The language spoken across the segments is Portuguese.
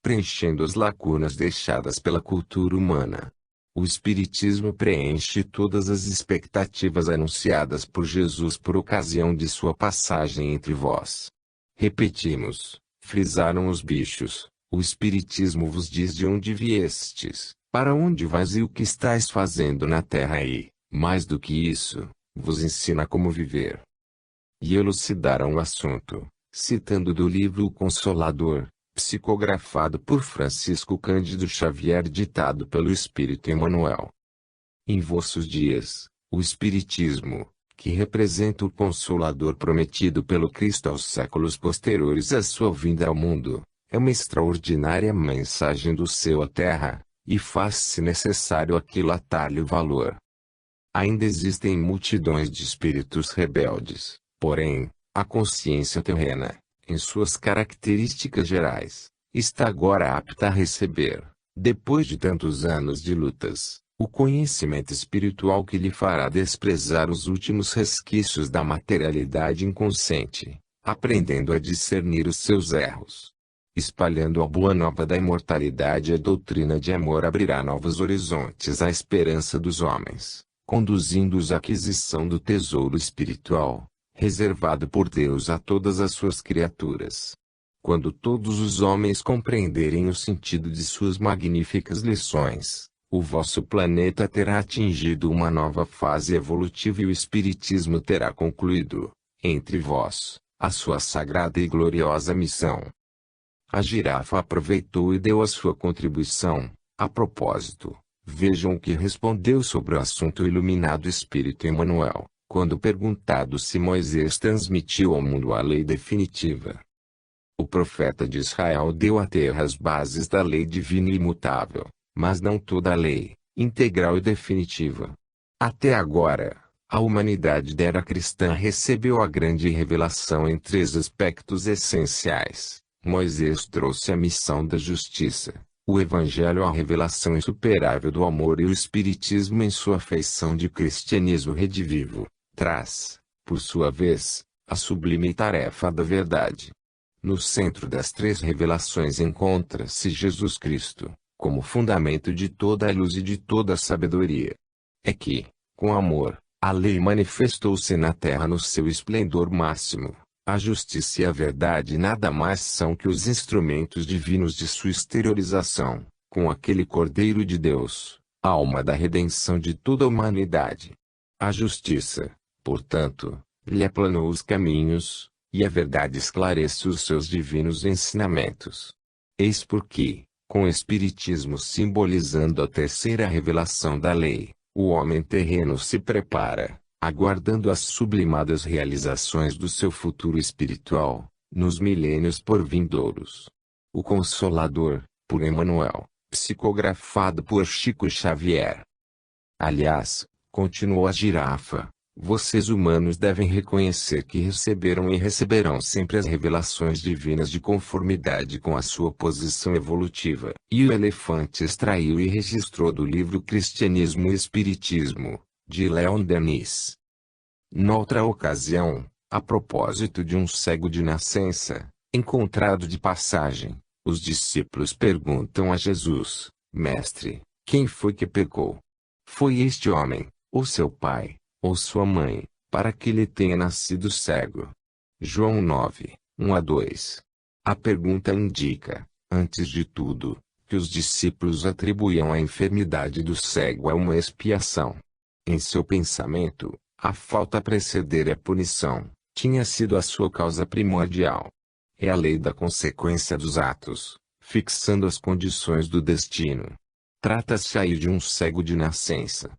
preenchendo as lacunas deixadas pela cultura humana. O Espiritismo preenche todas as expectativas anunciadas por Jesus por ocasião de sua passagem entre vós. Repetimos, frisaram os bichos, o Espiritismo vos diz de onde viestes, para onde vais e o que estáis fazendo na terra e, mais do que isso, vos ensina como viver. E elucidaram o assunto, citando do livro O Consolador, psicografado por Francisco Cândido Xavier, ditado pelo Espírito Emmanuel. Em vossos dias, o Espiritismo, que representa o Consolador prometido pelo Cristo aos séculos posteriores à sua vinda ao mundo, é uma extraordinária mensagem do céu à terra, e faz-se necessário aquilatar-lhe o valor. Ainda existem multidões de espíritos rebeldes, porém, a consciência terrena, em suas características gerais, está agora apta a receber, depois de tantos anos de lutas, o conhecimento espiritual que lhe fará desprezar os últimos resquícios da materialidade inconsciente, aprendendo a discernir os seus erros. Espalhando a boa nova da imortalidade, a doutrina de amor abrirá novos horizontes à esperança dos homens, conduzindo-os à aquisição do tesouro espiritual, reservado por Deus a todas as suas criaturas. Quando todos os homens compreenderem o sentido de suas magníficas lições, o vosso planeta terá atingido uma nova fase evolutiva e o Espiritismo terá concluído, entre vós, a sua sagrada e gloriosa missão. A girafa aproveitou e deu a sua contribuição. A propósito, vejam o que respondeu sobre o assunto o iluminado Espírito Emmanuel, quando perguntado se Moisés transmitiu ao mundo a lei definitiva. O profeta de Israel deu à terra as bases da lei divina e imutável, mas não toda a lei, integral e definitiva. Até agora, a humanidade da era cristã recebeu a grande revelação em três aspectos essenciais. Moisés trouxe a missão da justiça, o Evangelho a revelação insuperável do amor e o Espiritismo em sua feição de cristianismo redivivo, traz, por sua vez, a sublime tarefa da verdade. No centro das três revelações encontra-se Jesus Cristo, como fundamento de toda a luz e de toda a sabedoria. É que, com amor, a lei manifestou-se na terra no seu esplendor máximo. A justiça e a verdade nada mais são que os instrumentos divinos de sua exteriorização, com aquele Cordeiro de Deus, alma da redenção de toda a humanidade. A justiça, portanto, lhe aplanou os caminhos, e a verdade esclarece os seus divinos ensinamentos. Eis porque, com o Espiritismo simbolizando a terceira revelação da lei, o homem terreno se prepara, aguardando as sublimadas realizações do seu futuro espiritual, nos milênios por vindouros. O Consolador, por Emmanuel, psicografado por Chico Xavier. Aliás, continuou a girafa, vocês humanos devem reconhecer que receberam e receberão sempre as revelações divinas de conformidade com a sua posição evolutiva. E o elefante extraiu e registrou do livro Cristianismo e Espiritismo, de Leon Denis. Noutra ocasião, a propósito de um cego de nascença, encontrado de passagem, os discípulos perguntam a Jesus: Mestre, quem foi que pecou? Foi este homem, ou seu pai, ou sua mãe, para que lhe tenha nascido cego? João 9, 1-2. A pergunta indica, antes de tudo, que os discípulos atribuíam a enfermidade do cego a uma expiação. Em seu pensamento, a falta a preceder a punição, tinha sido a sua causa primordial. É a lei da consequência dos atos, fixando as condições do destino. Trata-se aí de um cego de nascença.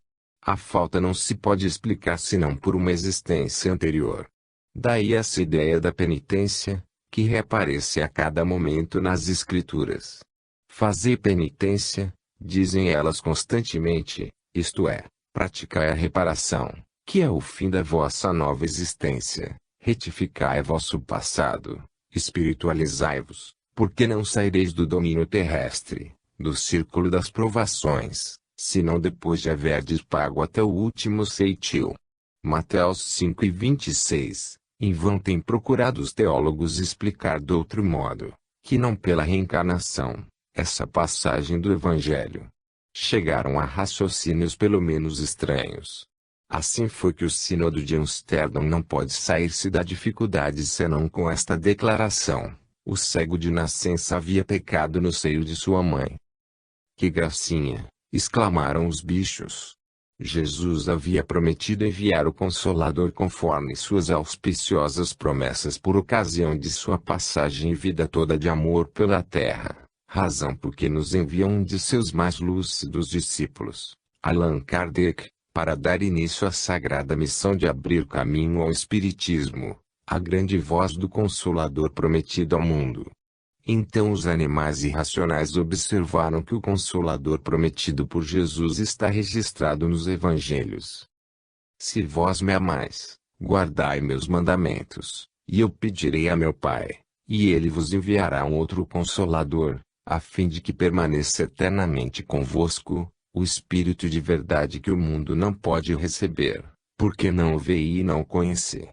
A falta não se pode explicar senão por uma existência anterior. Daí essa ideia da penitência, que reaparece a cada momento nas Escrituras. Fazei penitência, dizem elas constantemente, isto é, praticai a reparação, que é o fim da vossa nova existência, retificai vosso passado, espiritualizai-vos, porque não saireis do domínio terrestre, do círculo das provações, senão depois de haverdes pago até o último ceitil. Mateus 5:26. Em vão têm procurado os teólogos explicar de outro modo, que não pela reencarnação, essa passagem do Evangelho. Chegaram a raciocínios pelo menos estranhos. Assim foi que o Sínodo de Amsterdão não pode sair-se da dificuldade senão com esta declaração: o cego de nascença havia pecado no seio de sua mãe. Que gracinha! Exclamaram os bichos. Jesus havia prometido enviar o Consolador conforme suas auspiciosas promessas por ocasião de sua passagem e vida toda de amor pela terra, razão por que nos envia um de seus mais lúcidos discípulos, Allan Kardec, para dar início à sagrada missão de abrir caminho ao Espiritismo, a grande voz do Consolador prometido ao mundo. Então os animais irracionais observaram que o Consolador prometido por Jesus está registrado nos Evangelhos. Se vós me amais, guardai meus mandamentos, e eu pedirei a meu Pai, e ele vos enviará um outro Consolador, a fim de que permaneça eternamente convosco, o Espírito de verdade que o mundo não pode receber, porque não o vê e não o conhece.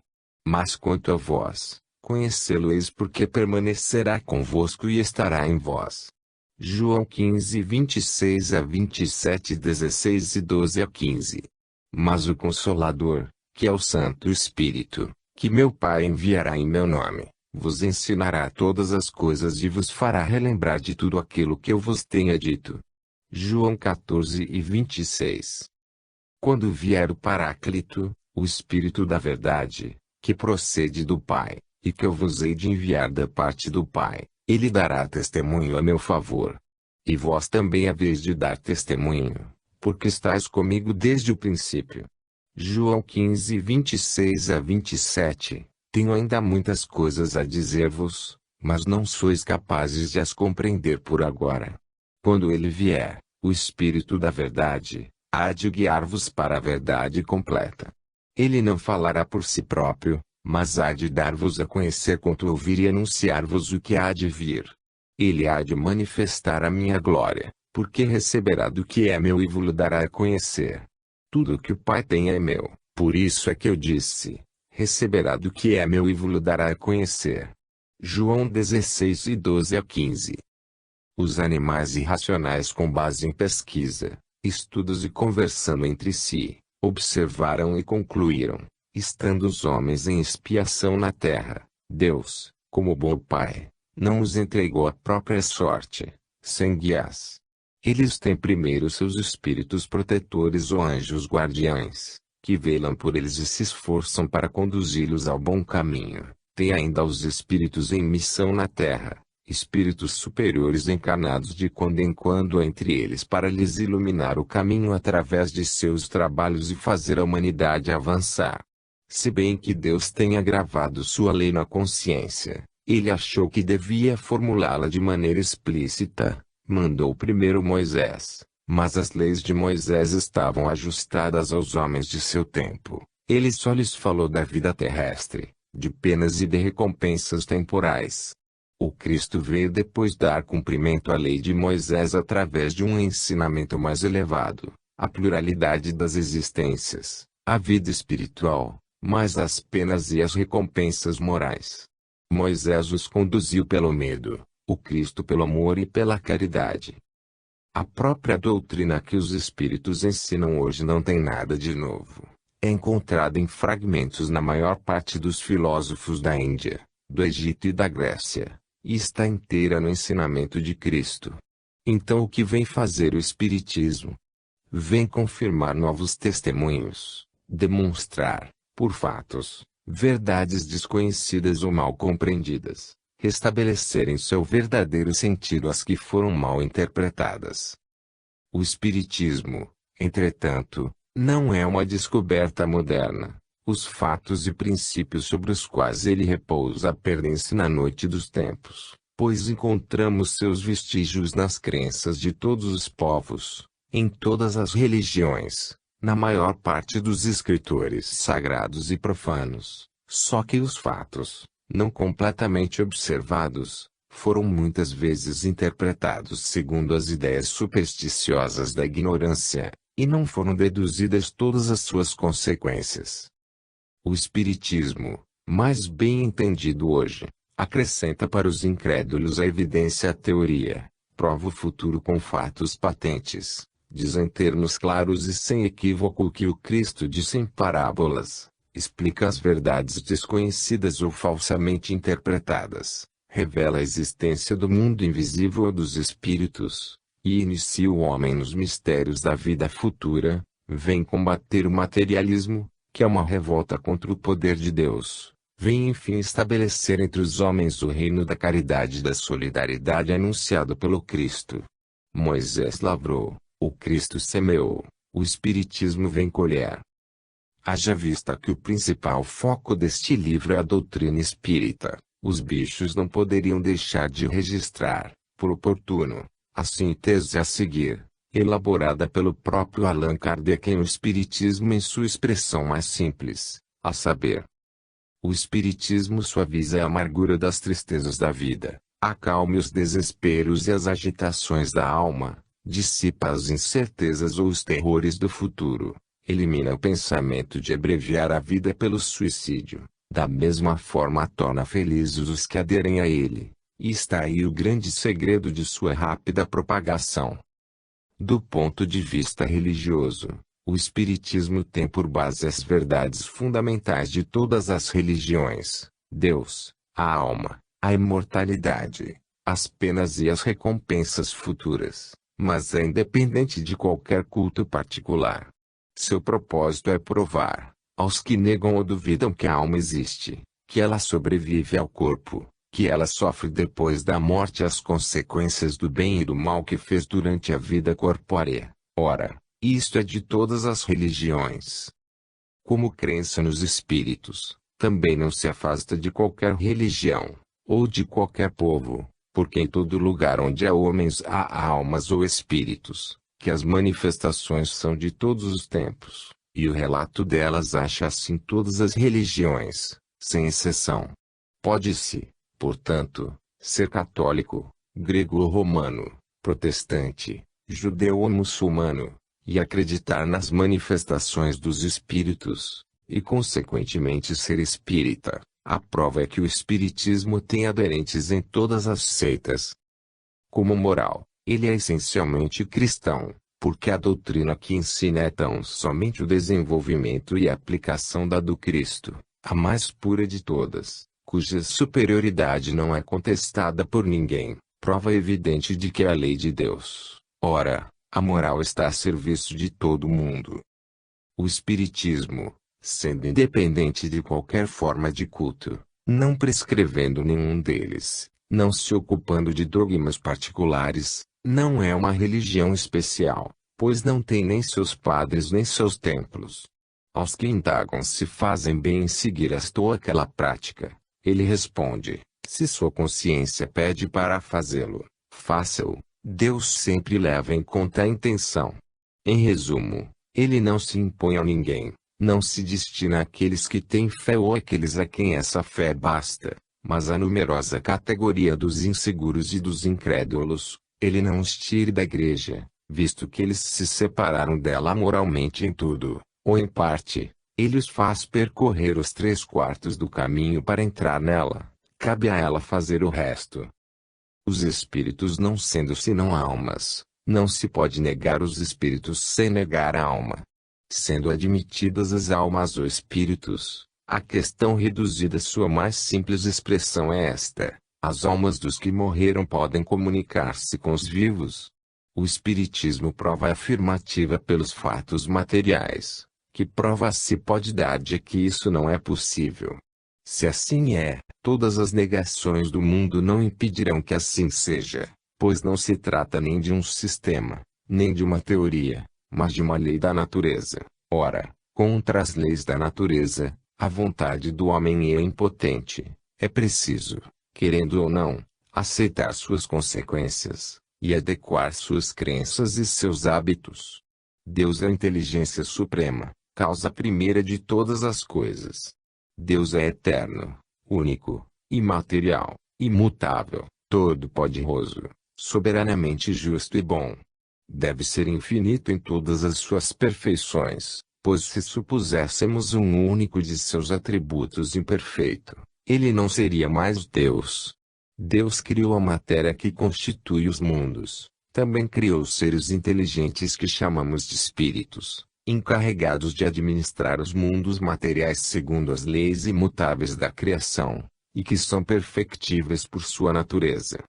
Mas quanto a vós, conhecê-lo-eis porque permanecerá convosco e estará em vós. João 15, 26 a 27, 16 e 12 a 15. Mas o Consolador, que é o Santo Espírito, que meu Pai enviará em meu nome, vos ensinará todas as coisas e vos fará relembrar de tudo aquilo que eu vos tenha dito. João 14 e 26. Quando vier o Paráclito, o Espírito da Verdade, que procede do Pai, e que eu vos hei de enviar da parte do Pai, ele dará testemunho a meu favor. E vós também haveis de dar testemunho, porque estáis comigo desde o princípio. João 15, 26 a 27. Tenho ainda muitas coisas a dizer-vos, mas não sois capazes de as compreender por agora. Quando ele vier, o Espírito da Verdade, há de guiar-vos para a verdade completa. Ele não falará por si próprio, mas há de dar-vos a conhecer quanto ouvir e anunciar-vos o que há de vir. Ele há de manifestar a minha glória, porque receberá do que é meu e vos dará a conhecer. Tudo o que o Pai tem é meu, por isso é que eu disse, receberá do que é meu e vos dará a conhecer. João 16 e 12 a 15. Os animais irracionais, com base em pesquisa, estudos e conversando entre si, observaram e concluíram: estando os homens em expiação na terra, Deus, como bom Pai, não os entregou à própria sorte, sem guias. Eles têm primeiro seus espíritos protetores ou anjos guardiães, que velam por eles e se esforçam para conduzi-los ao bom caminho. Tem ainda os espíritos em missão na terra, espíritos superiores encarnados de quando em quando entre eles para lhes iluminar o caminho através de seus trabalhos e fazer a humanidade avançar. Se bem que Deus tenha gravado sua lei na consciência, ele achou que devia formulá-la de maneira explícita, mandou primeiro Moisés, mas as leis de Moisés estavam ajustadas aos homens de seu tempo. Ele só lhes falou da vida terrestre, de penas e de recompensas temporais. O Cristo veio depois dar cumprimento à lei de Moisés através de um ensinamento mais elevado, a pluralidade das existências, a vida espiritual, mas as penas e as recompensas morais. Moisés os conduziu pelo medo, o Cristo pelo amor e pela caridade. A própria doutrina que os espíritos ensinam hoje não tem nada de novo. É encontrada em fragmentos na maior parte dos filósofos da Índia, do Egito e da Grécia, e está inteira no ensinamento de Cristo. Então o que vem fazer o Espiritismo? Vem confirmar novos testemunhos, demonstrar, por fatos, verdades desconhecidas ou mal compreendidas, restabelecer em seu verdadeiro sentido as que foram mal interpretadas. O Espiritismo, entretanto, não é uma descoberta moderna. Os fatos e princípios sobre os quais ele repousa perdem-se na noite dos tempos, pois encontramos seus vestígios nas crenças de todos os povos, em todas as religiões, na maior parte dos escritores sagrados e profanos, só que os fatos, não completamente observados, foram muitas vezes interpretados segundo as ideias supersticiosas da ignorância, e não foram deduzidas todas as suas consequências. O Espiritismo, mais bem entendido hoje, Acrescenta para os incrédulos a evidência à teoria, prova o futuro com fatos patentes, diz em termos claros e sem equívoco o que o Cristo disse em parábolas, explica as verdades desconhecidas ou falsamente interpretadas, revela a existência do mundo invisível ou dos espíritos, e inicia o homem nos mistérios da vida futura, vem combater o materialismo, que é uma revolta contra o poder de Deus. Vem enfim estabelecer entre os homens o reino da caridade e da solidariedade anunciado pelo Cristo. Moisés lavrou, o Cristo semeou, o Espiritismo vem colher. Haja vista que o principal foco deste livro é a doutrina espírita, os bichos não poderiam deixar de registrar, por oportuno, a síntese a seguir, elaborada pelo próprio Allan Kardec em O Espiritismo em sua expressão mais simples, a saber, o Espiritismo suaviza a amargura das tristezas da vida, acalme os desesperos e as agitações da alma, dissipa as incertezas ou os terrores do futuro, elimina o pensamento de abreviar a vida pelo suicídio, da mesma forma torna felizes os que aderem a ele, e está aí o grande segredo de sua rápida propagação. Do ponto de vista religioso, o Espiritismo tem por base as verdades fundamentais de todas as religiões: Deus, a alma, a imortalidade, as penas e as recompensas futuras, mas é independente de qualquer culto particular. Seu propósito é provar, aos que negam ou duvidam que a alma existe, que ela sobrevive ao corpo, que ela sofre depois da morte as consequências do bem e do mal que fez durante a vida corpórea. Ora, isto é de todas as religiões. Como crença nos espíritos, também não se afasta de qualquer religião, ou de qualquer povo, porque em todo lugar onde há homens há almas ou espíritos, que as manifestações são de todos os tempos, e o relato delas acha-se em todas as religiões, sem exceção. Pode-se, portanto, ser católico, grego ou romano, protestante, judeu ou muçulmano, e acreditar nas manifestações dos espíritos, e consequentemente ser espírita. A prova é que o espiritismo tem aderentes em todas as seitas. Como moral, ele é essencialmente cristão, porque a doutrina que ensina é tão somente o desenvolvimento e aplicação da do Cristo, a mais pura de todas, cuja superioridade não é contestada por ninguém, prova evidente de que é a lei de Deus. Ora, a moral está a serviço de todo mundo. O Espiritismo, sendo independente de qualquer forma de culto, não prescrevendo nenhum deles, não se ocupando de dogmas particulares, não é uma religião especial, pois não tem nem seus padres nem seus templos. Aos que indagam se fazem bem em seguir esta ou aquela prática, ele responde: se sua consciência pede para fazê-lo, faça-o. Deus sempre leva em conta a intenção. Em resumo, ele não se impõe a ninguém, não se destina àqueles que têm fé ou àqueles a quem essa fé basta, mas à numerosa categoria dos inseguros e dos incrédulos, ele não os tire da igreja, visto que eles se separaram dela moralmente em tudo, ou em parte, ele os faz percorrer os 3/4 do caminho para entrar nela, cabe a ela fazer o resto. Os espíritos não sendo senão almas, não se pode negar os espíritos sem negar a alma. Sendo admitidas as almas ou espíritos, a questão reduzida à sua mais simples expressão é esta: as almas dos que morreram podem comunicar-se com os vivos. O Espiritismo prova a afirmativa pelos fatos materiais. Que prova se pode dar de que isso não é possível? Se assim é, todas as negações do mundo não impedirão que assim seja, pois não se trata nem de um sistema, nem de uma teoria, mas de uma lei da natureza. Ora, contra as leis da natureza, a vontade do homem é impotente. É preciso, querendo ou não, aceitar suas consequências, e adequar suas crenças e seus hábitos. Deus é a inteligência suprema, causa primeira de todas as coisas. Deus é eterno, único, imaterial, imutável, todo-poderoso, soberanamente justo e bom. Deve ser infinito em todas as suas perfeições, pois se supuséssemos um único de seus atributos imperfeito, ele não seria mais Deus. Deus criou a matéria que constitui os mundos. Também criou seres inteligentes que chamamos de espíritos, encarregados de administrar os mundos materiais segundo as leis imutáveis da criação, e que são perfectíveis por sua natureza.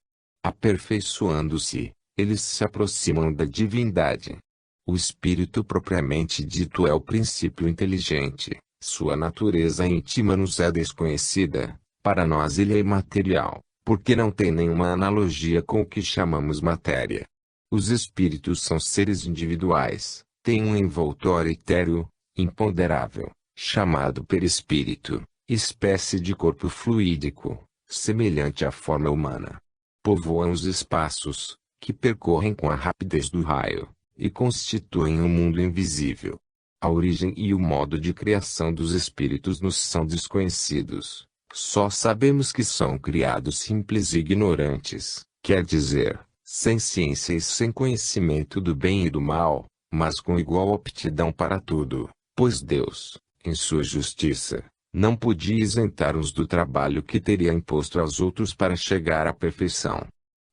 Aperfeiçoando-se, eles se aproximam da divindade. O espírito propriamente dito é o princípio inteligente, sua natureza íntima nos é desconhecida, para nós ele é imaterial, porque não tem nenhuma analogia com o que chamamos matéria. Os espíritos são seres individuais, têm um envoltório etéreo, imponderável, chamado perispírito, espécie de corpo fluídico, semelhante à forma humana. Povoam os espaços, que percorrem com a rapidez do raio, e constituem um mundo invisível. A origem e o modo de criação dos espíritos nos são desconhecidos. Só sabemos que são criados simples e ignorantes, quer dizer, sem ciência e sem conhecimento do bem e do mal, mas com igual aptidão para tudo, pois Deus, em sua justiça, não podia isentar-os do trabalho que teria imposto aos outros para chegar à perfeição.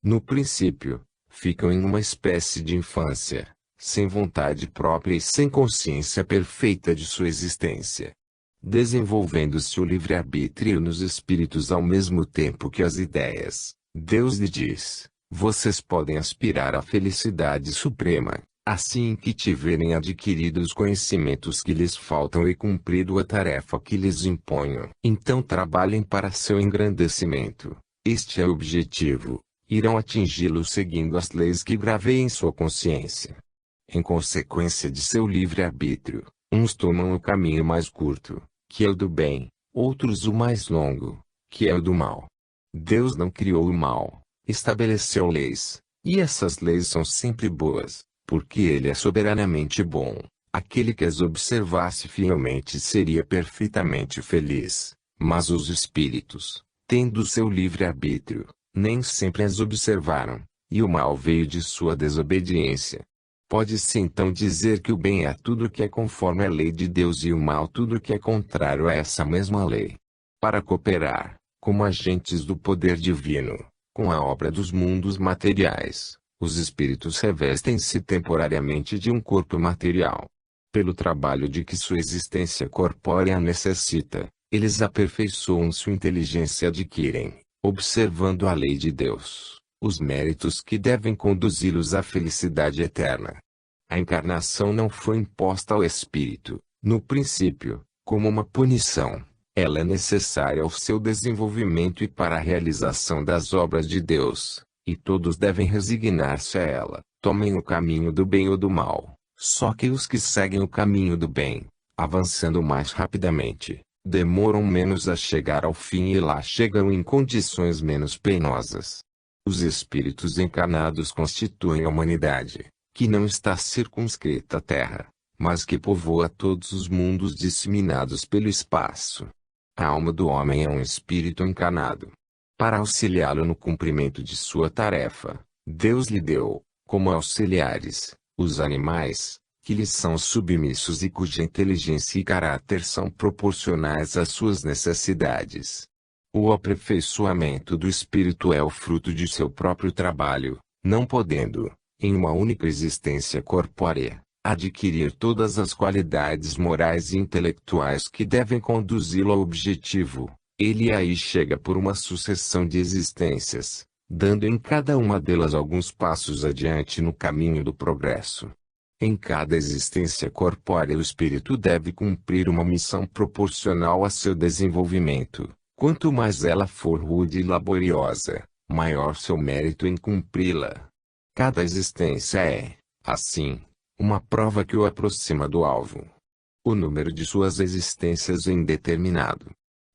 No princípio, ficam em uma espécie de infância, sem vontade própria e sem consciência perfeita de sua existência. Desenvolvendo-se o livre-arbítrio nos espíritos ao mesmo tempo que as ideias, Deus lhe diz: vocês podem aspirar à felicidade suprema, assim que tiverem adquirido os conhecimentos que lhes faltam e cumprido a tarefa que lhes imponho. Então trabalhem para seu engrandecimento. Este é o objetivo. Irão atingi-lo seguindo as leis que gravei em sua consciência. Em consequência de seu livre-arbítrio, uns tomam o caminho mais curto, que é o do bem, outros o mais longo, que é o do mal. Deus não criou o mal, estabeleceu leis, e essas leis são sempre boas, porque ele é soberanamente bom. Aquele que as observasse fielmente seria perfeitamente feliz, mas os espíritos, tendo seu livre-arbítrio, nem sempre as observaram, e o mal veio de sua desobediência. Pode-se então dizer que o bem é tudo que é conforme à lei de Deus e o mal tudo que é contrário a essa mesma lei. Para cooperar, como agentes do poder divino, com a obra dos mundos materiais, os espíritos revestem-se temporariamente de um corpo material. Pelo trabalho de que sua existência corpórea necessita, eles aperfeiçoam sua inteligência e adquirem, observando a lei de Deus, os méritos que devem conduzi-los à felicidade eterna. A encarnação não foi imposta ao espírito, no princípio, como uma punição. Ela é necessária ao seu desenvolvimento e para a realização das obras de Deus, e todos devem resignar-se a ela, tomem o caminho do bem ou do mal. Só que os que seguem o caminho do bem, avançando mais rapidamente, demoram menos a chegar ao fim e lá chegam em condições menos penosas. Os espíritos encarnados constituem a humanidade, que não está circunscrita à Terra, mas que povoa todos os mundos disseminados pelo espaço. A alma do homem é um espírito encarnado. Para auxiliá-lo no cumprimento de sua tarefa, Deus lhe deu, como auxiliares, os animais, que lhes são submissos e cuja inteligência e caráter são proporcionais às suas necessidades. O aperfeiçoamento do espírito é o fruto de seu próprio trabalho, não podendo, em uma única existência corpórea, adquirir todas as qualidades morais e intelectuais que devem conduzi-lo ao objetivo. Ele aí chega por uma sucessão de existências, dando em cada uma delas alguns passos adiante no caminho do progresso. Em cada existência corpórea o espírito deve cumprir uma missão proporcional a seu desenvolvimento. Quanto mais ela for rude e laboriosa, maior seu mérito em cumpri-la. Cada existência é, assim, uma prova que o aproxima do alvo. O número de suas existências é indeterminado.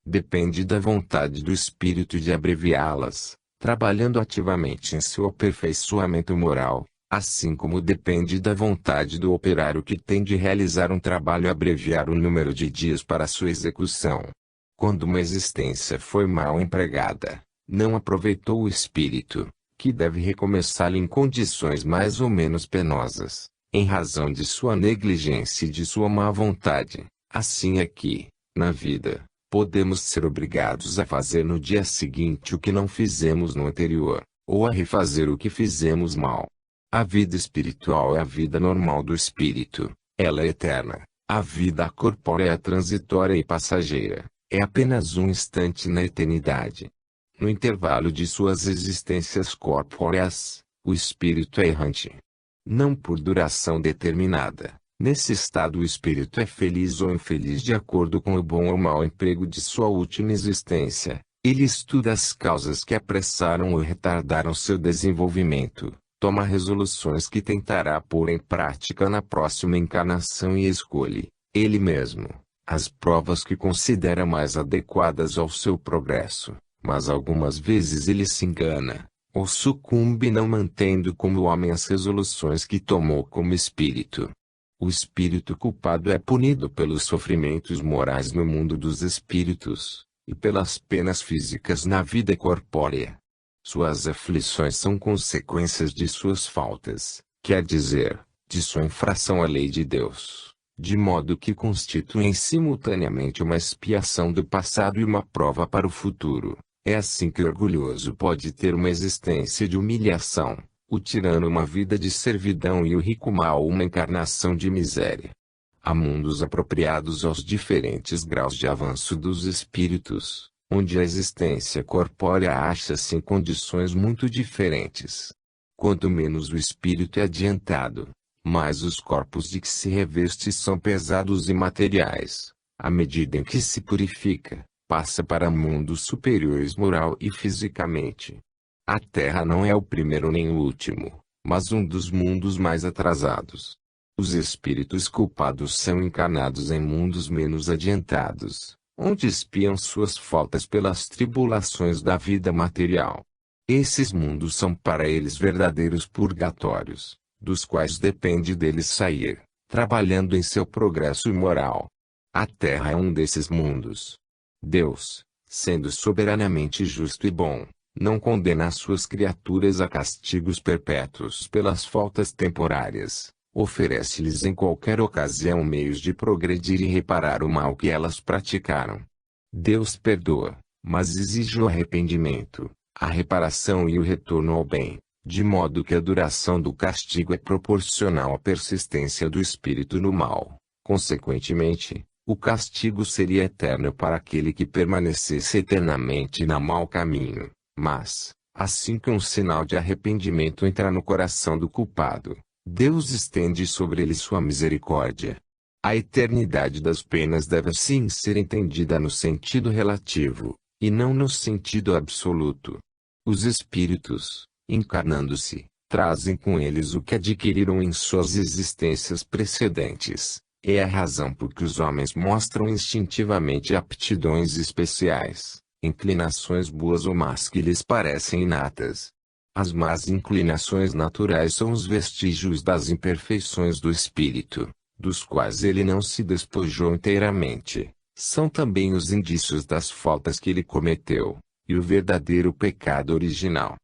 Depende da vontade do espírito de abreviá-las, trabalhando ativamente em seu aperfeiçoamento moral, assim como depende da vontade do operário que tem de realizar um trabalho e abreviar o número de dias para sua execução. Quando uma existência foi mal empregada, não aproveitou o espírito, que deve recomeçá-la em condições mais ou menos penosas, em razão de sua negligência e de sua má vontade. Assim é que, na vida, Podemos ser obrigados a fazer no dia seguinte o que não fizemos no anterior, ou a refazer o que fizemos mal. A vida espiritual é a vida normal do espírito. Ela é eterna. A vida corpórea é transitória e passageira. É apenas um instante na eternidade. No intervalo de suas existências corpóreas, o espírito é errante. Não por duração determinada. Nesse estado o espírito é feliz ou infeliz de acordo com o bom ou mau emprego de sua última existência. Ele estuda as causas que apressaram ou retardaram seu desenvolvimento. Toma resoluções que tentará pôr em prática na próxima encarnação e escolhe, ele mesmo, as provas que considera mais adequadas ao seu progresso. Mas algumas vezes ele se engana, ou sucumbe não mantendo como homem as resoluções que tomou como espírito. O espírito culpado é punido pelos sofrimentos morais no mundo dos espíritos, e pelas penas físicas na vida corpórea. Suas aflições são consequências de suas faltas, quer dizer, de sua infração à lei de Deus, de modo que constituem simultaneamente uma expiação do passado e uma prova para o futuro. É assim que o orgulhoso pode ter uma existência de humilhação, o tirano uma vida de servidão e o rico mau uma encarnação de miséria. Há mundos apropriados aos diferentes graus de avanço dos espíritos, onde a existência corpórea acha-se em condições muito diferentes. Quanto menos o espírito é adiantado, mais os corpos de que se reveste são pesados e materiais. À medida em que se purifica, passa para mundos superiores moral e fisicamente. A Terra não é o primeiro nem o último, mas um dos mundos mais atrasados. Os espíritos culpados são encarnados em mundos menos adiantados, onde espiam suas faltas pelas tribulações da vida material. Esses mundos são para eles verdadeiros purgatórios, dos quais depende deles sair, trabalhando em seu progresso moral. A Terra é um desses mundos. Deus, sendo soberanamente justo e bom, não condena suas criaturas a castigos perpétuos pelas faltas temporárias. Oferece-lhes em qualquer ocasião meios de progredir e reparar o mal que elas praticaram. Deus perdoa, mas exige o arrependimento, a reparação e o retorno ao bem, de modo que a duração do castigo é proporcional à persistência do espírito no mal. Consequentemente, o castigo seria eterno para aquele que permanecesse eternamente no mau caminho. Mas, assim que um sinal de arrependimento entrar no coração do culpado, Deus estende sobre ele sua misericórdia. A eternidade das penas deve sim ser entendida no sentido relativo, e não no sentido absoluto. Os espíritos, encarnando-se, trazem com eles o que adquiriram em suas existências precedentes. É a razão por que os homens mostram instintivamente aptidões especiais, inclinações boas ou más que lhes parecem inatas. As más inclinações naturais são os vestígios das imperfeições do espírito, dos quais ele não se despojou inteiramente. São também os indícios das faltas que ele cometeu, e o verdadeiro pecado original.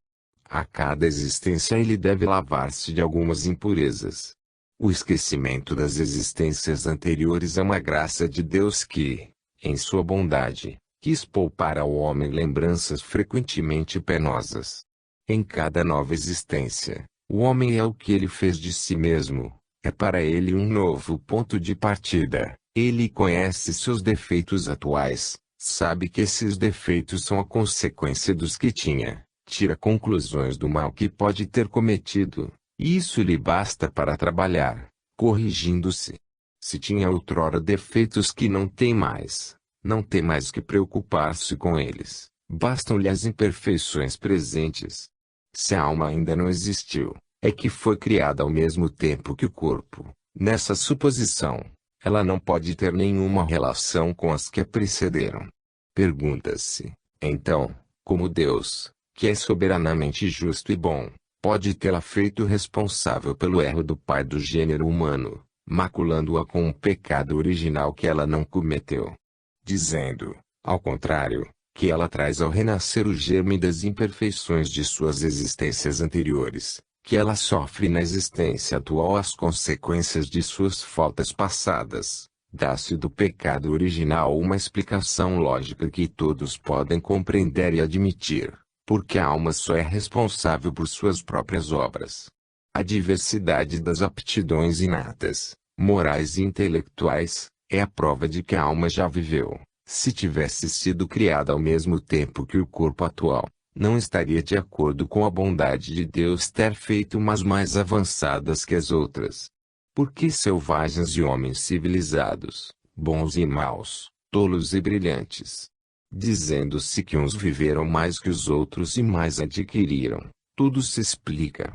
A cada existência ele deve lavar-se de algumas impurezas. O esquecimento das existências anteriores é uma graça de Deus que, em sua bondade, quis poupar ao homem lembranças frequentemente penosas. Em cada nova existência, o homem é o que ele fez de si mesmo, é para ele um novo ponto de partida. Ele conhece seus defeitos atuais, sabe que esses defeitos são a consequência dos que tinha, tira conclusões do mal que pode ter cometido, e isso lhe basta para trabalhar, corrigindo-se. Se tinha outrora defeitos que não tem mais, não tem mais que preocupar-se com eles, bastam-lhe as imperfeições presentes. Se a alma ainda não existiu, é que foi criada ao mesmo tempo que o corpo. Nessa suposição, ela não pode ter nenhuma relação com as que a precederam. Pergunta-se, então, como Deus, que é soberanamente justo e bom, pode tê-la feito responsável pelo erro do pai do gênero humano, maculando-a com um pecado original que ela não cometeu? Dizendo, ao contrário, que ela traz ao renascer o germe das imperfeições de suas existências anteriores, que ela sofre na existência atual as consequências de suas faltas passadas, Dá-se do pecado original uma explicação lógica que todos podem compreender e admitir, porque a alma só é responsável por suas próprias obras. A diversidade das aptidões inatas, morais e intelectuais, é a prova de que a alma já viveu. Se tivesse sido criada ao mesmo tempo que o corpo atual, não estaria de acordo com a bondade de Deus ter feito umas mais avançadas que as outras. Porque selvagens e homens civilizados, bons e maus, tolos e brilhantes, dizendo-se que uns viveram mais que os outros e mais adquiriram, tudo se explica.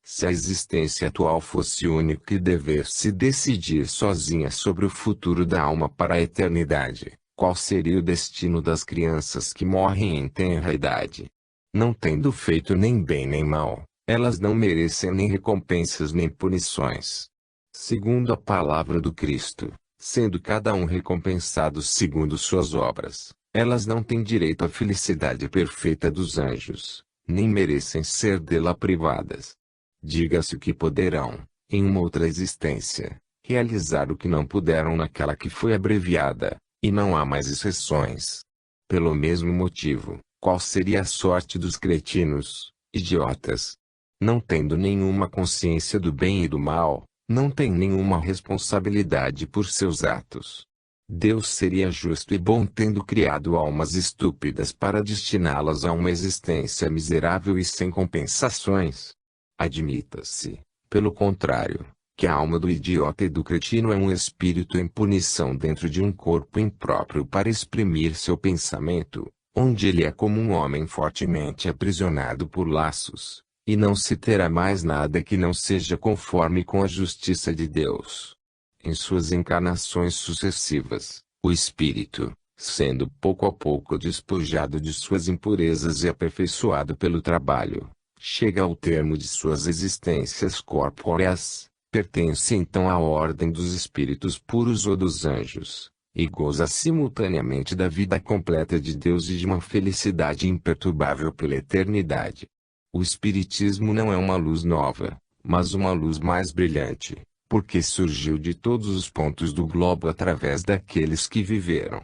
Se a existência atual fosse única e dever-se decidir sozinha sobre o futuro da alma para a eternidade, qual seria o destino das crianças que morrem em tenra idade? Não tendo feito nem bem nem mal, elas não merecem nem recompensas nem punições. Segundo a palavra do Cristo, sendo cada um recompensado segundo suas obras, elas não têm direito à felicidade perfeita dos anjos, nem merecem ser dela privadas. Diga-se que poderão, em uma outra existência, realizar o que não puderam naquela que foi abreviada, e não há mais exceções. Pelo mesmo motivo, qual seria a sorte dos cretinos, idiotas? Não tendo nenhuma consciência do bem e do mal, não tem nenhuma responsabilidade por seus atos. Deus seria justo e bom tendo criado almas estúpidas para destiná-las a uma existência miserável e sem compensações. Admita-se, pelo contrário, que a alma do idiota e do cretino é um espírito em punição dentro de um corpo impróprio para exprimir seu pensamento, onde ele é como um homem fortemente aprisionado por laços, e não se terá mais nada que não seja conforme com a justiça de Deus. Em suas encarnações sucessivas, o espírito, sendo pouco a pouco despojado de suas impurezas e aperfeiçoado pelo trabalho, chega ao termo de suas existências corpóreas, pertence então à ordem dos espíritos puros ou dos anjos, e goza simultaneamente da vida completa de Deus e de uma felicidade imperturbável pela eternidade. O Espiritismo não é uma luz nova, mas uma luz mais brilhante, porque surgiu de todos os pontos do globo através daqueles que viveram,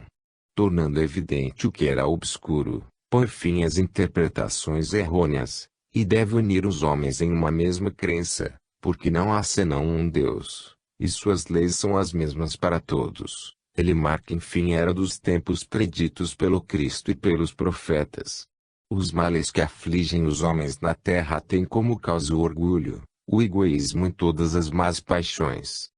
tornando evidente o que era obscuro, põe fim às interpretações errôneas, e deve unir os homens em uma mesma crença, porque não há senão um Deus, e suas leis são as mesmas para todos. Ele marca enfim a era dos tempos preditos pelo Cristo e pelos profetas. Os males que afligem os homens na terra têm como causa o orgulho, o egoísmo e todas as más paixões.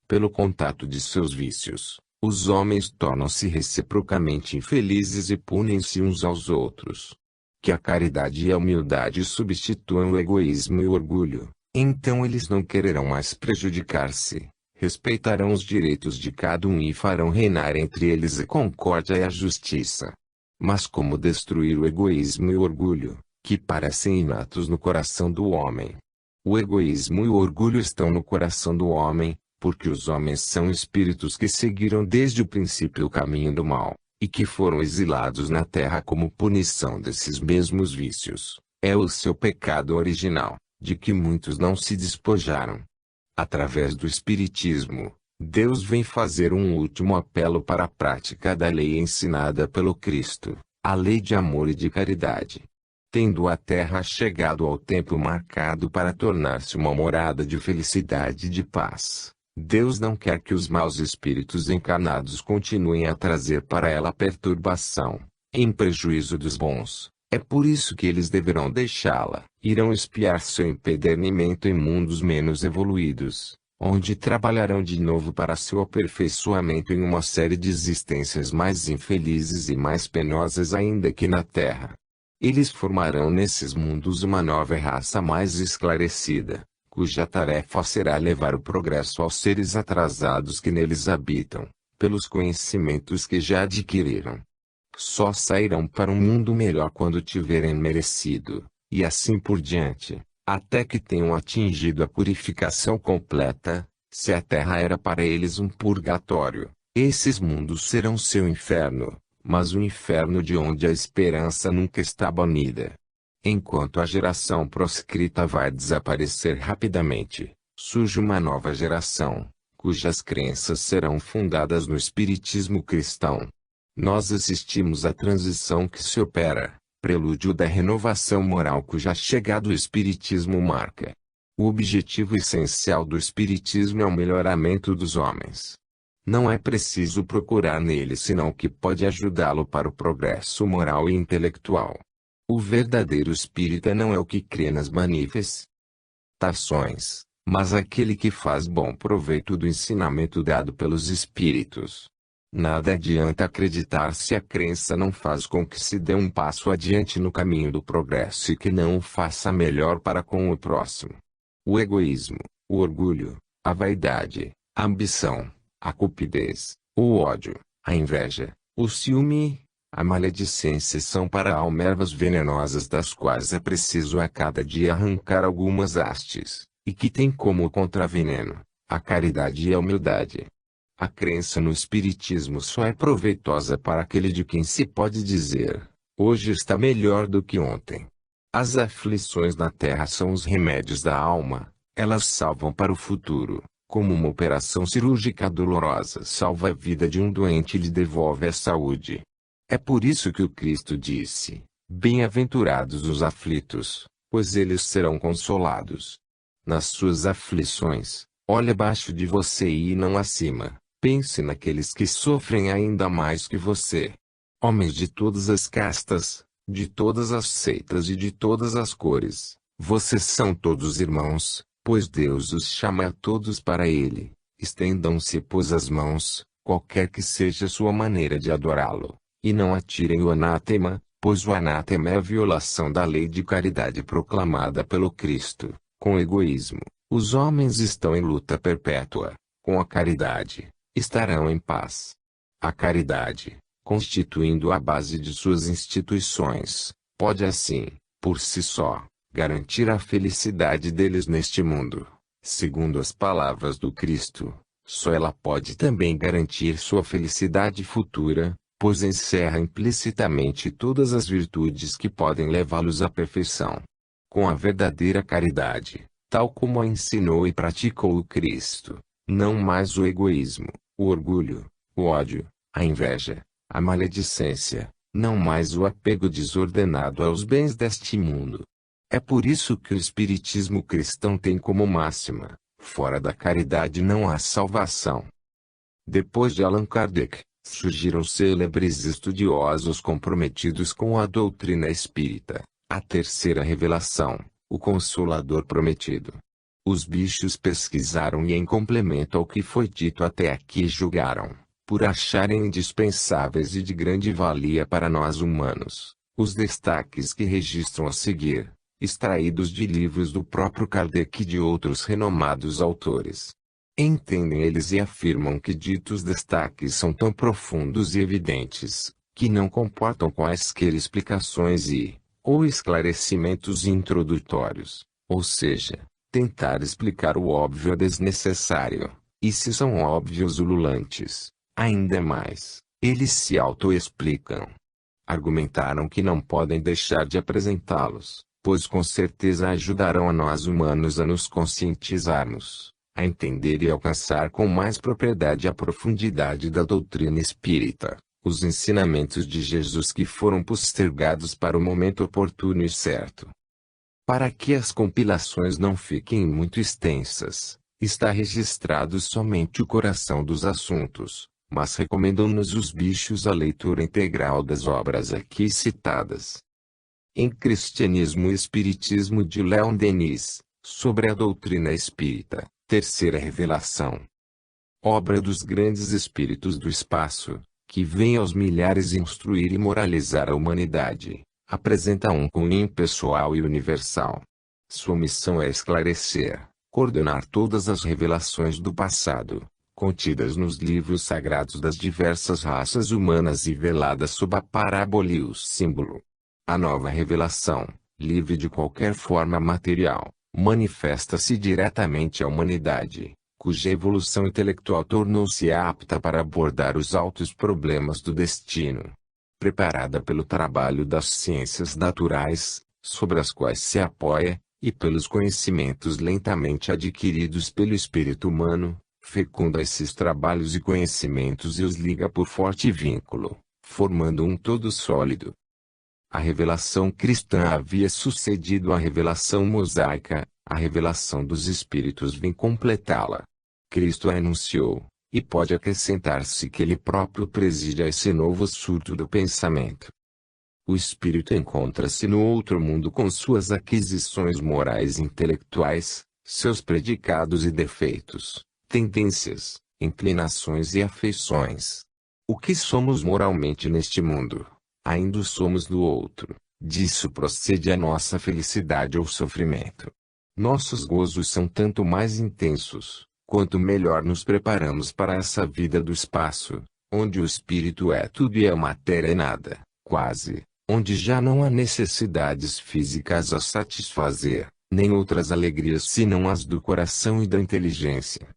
Pelo contato de seus vícios, os homens tornam-se reciprocamente infelizes e punem-se uns aos outros. Que a caridade e a humildade substituam o egoísmo e o orgulho, então eles não quererão mais prejudicar-se, respeitarão os direitos de cada um e farão reinar entre eles a concórdia e a justiça. Mas como destruir o egoísmo e o orgulho, que parecem inatos no coração do homem? O egoísmo e o orgulho estão no coração do homem, porque os homens são espíritos que seguiram desde o princípio o caminho do mal, e que foram exilados na terra como punição desses mesmos vícios. É o seu pecado original, de que muitos não se despojaram. Através do Espiritismo, Deus vem fazer um último apelo para a prática da lei ensinada pelo Cristo, a lei de amor e de caridade. Tendo a terra chegado ao tempo marcado para tornar-se uma morada de felicidade e de paz, Deus não quer que os maus espíritos encarnados continuem a trazer para ela perturbação, em prejuízo dos bons. É por isso que eles deverão deixá-la. Irão espiar seu empedernimento em mundos menos evoluídos, onde trabalharão de novo para seu aperfeiçoamento em uma série de existências mais infelizes e mais penosas ainda que na Terra. Eles formarão nesses mundos uma nova raça mais esclarecida, cuja tarefa será levar o progresso aos seres atrasados que neles habitam, pelos conhecimentos que já adquiriram. Só sairão para um mundo melhor quando tiverem merecido, e assim por diante, até que tenham atingido a purificação completa. Se a terra era para eles um purgatório, esses mundos serão seu inferno, mas o inferno de onde a esperança nunca está banida. Enquanto a geração proscrita vai desaparecer rapidamente, surge uma nova geração, cujas crenças serão fundadas no espiritismo cristão. Nós assistimos à transição que se opera, prelúdio da renovação moral cuja chegada o espiritismo marca. O objetivo essencial do espiritismo é o melhoramento dos homens. Não é preciso procurar nele senão o que pode ajudá-lo para o progresso moral e intelectual. O verdadeiro espírita não é o que crê nas manifestações, mas aquele que faz bom proveito do ensinamento dado pelos espíritos. Nada adianta acreditar se a crença não faz com que se dê um passo adiante no caminho do progresso e que não o faça melhor para com o próximo. O egoísmo, o orgulho, a vaidade, a ambição, a cupidez, o ódio, a inveja, o ciúme, a maledicência são para a alma ervas venenosas das quais é preciso a cada dia arrancar algumas hastes, e que tem como contraveneno a caridade e a humildade. A crença no espiritismo só é proveitosa para aquele de quem se pode dizer, hoje está melhor do que ontem. As aflições na terra são os remédios da alma, elas salvam para o futuro, como uma operação cirúrgica dolorosa salva a vida de um doente e lhe devolve a saúde. É por isso que o Cristo disse, bem-aventurados os aflitos, pois eles serão consolados. Nas suas aflições, olhe abaixo de você e não acima. Pense naqueles que sofrem ainda mais que você. Homens de todas as castas, de todas as seitas e de todas as cores, vocês são todos irmãos, pois Deus os chama a todos para Ele. Estendam-se pois as mãos, qualquer que seja sua maneira de adorá-lo, e não atirem o anátema, pois o anátema é a violação da lei de caridade proclamada pelo Cristo. Com egoísmo, os homens estão em luta perpétua. Com a caridade, estarão em paz. A caridade, constituindo a base de suas instituições, pode assim, por si só, garantir a felicidade deles neste mundo. Segundo as palavras do Cristo, só ela pode também garantir sua felicidade futura, pois encerra implicitamente todas as virtudes que podem levá-los à perfeição. Com a verdadeira caridade, tal como a ensinou e praticou o Cristo, não mais o egoísmo, o orgulho, o ódio, a inveja, a maledicência, não mais o apego desordenado aos bens deste mundo. É por isso que o espiritismo cristão tem como máxima, fora da caridade não há salvação. Depois de Allan Kardec, surgiram célebres estudiosos comprometidos com a doutrina espírita, a terceira revelação, o Consolador Prometido. Os bichos pesquisaram e em complemento ao que foi dito até aqui julgaram, por acharem indispensáveis e de grande valia para nós humanos, os destaques que registram a seguir, extraídos de livros do próprio Kardec e de outros renomados autores. Entendem eles e afirmam que ditos destaques são tão profundos e evidentes, que não comportam quaisquer explicações ou esclarecimentos introdutórios, ou seja, tentar explicar o óbvio é desnecessário, e se são óbvios ululantes, ainda mais, eles se auto-explicam. Argumentaram que não podem deixar de apresentá-los, pois com certeza ajudarão a nós humanos a nos conscientizarmos, a entender e alcançar com mais propriedade a profundidade da doutrina espírita, os ensinamentos de Jesus que foram postergados para o momento oportuno e certo. Para que as compilações não fiquem muito extensas, está registrado somente o coração dos assuntos, mas recomendam-nos os bichos a leitura integral das obras aqui citadas. Em Cristianismo e Espiritismo de Leon Denis, sobre a doutrina espírita, terceira revelação. Obra dos grandes espíritos do espaço, que vêm aos milhares instruir e moralizar a humanidade, apresenta um cunho impessoal e universal. Sua missão é esclarecer, coordenar todas as revelações do passado, contidas nos livros sagrados das diversas raças humanas e veladas sob a parábola e o símbolo. A nova revelação, livre de qualquer forma material, manifesta-se diretamente à humanidade, cuja evolução intelectual tornou-se apta para abordar os altos problemas do destino. Preparada pelo trabalho das ciências naturais, sobre as quais se apoia, e pelos conhecimentos lentamente adquiridos pelo espírito humano, fecunda esses trabalhos e conhecimentos e os liga por forte vínculo, formando um todo sólido. A revelação cristã havia sucedido à revelação mosaica, a revelação dos Espíritos vem completá-la. Cristo a enunciou, e pode acrescentar-se que ele próprio preside a esse novo surto do pensamento. O espírito encontra-se no outro mundo com suas aquisições morais e intelectuais, seus predicados e defeitos, tendências, inclinações e afeições. O que somos moralmente neste mundo, ainda o somos no outro. Disso procede a nossa felicidade ou sofrimento. Nossos gozos são tanto mais intensos, quanto melhor nos preparamos para essa vida do espaço, onde o espírito é tudo e a matéria é nada, quase, onde já não há necessidades físicas a satisfazer, nem outras alegrias senão as do coração e da inteligência.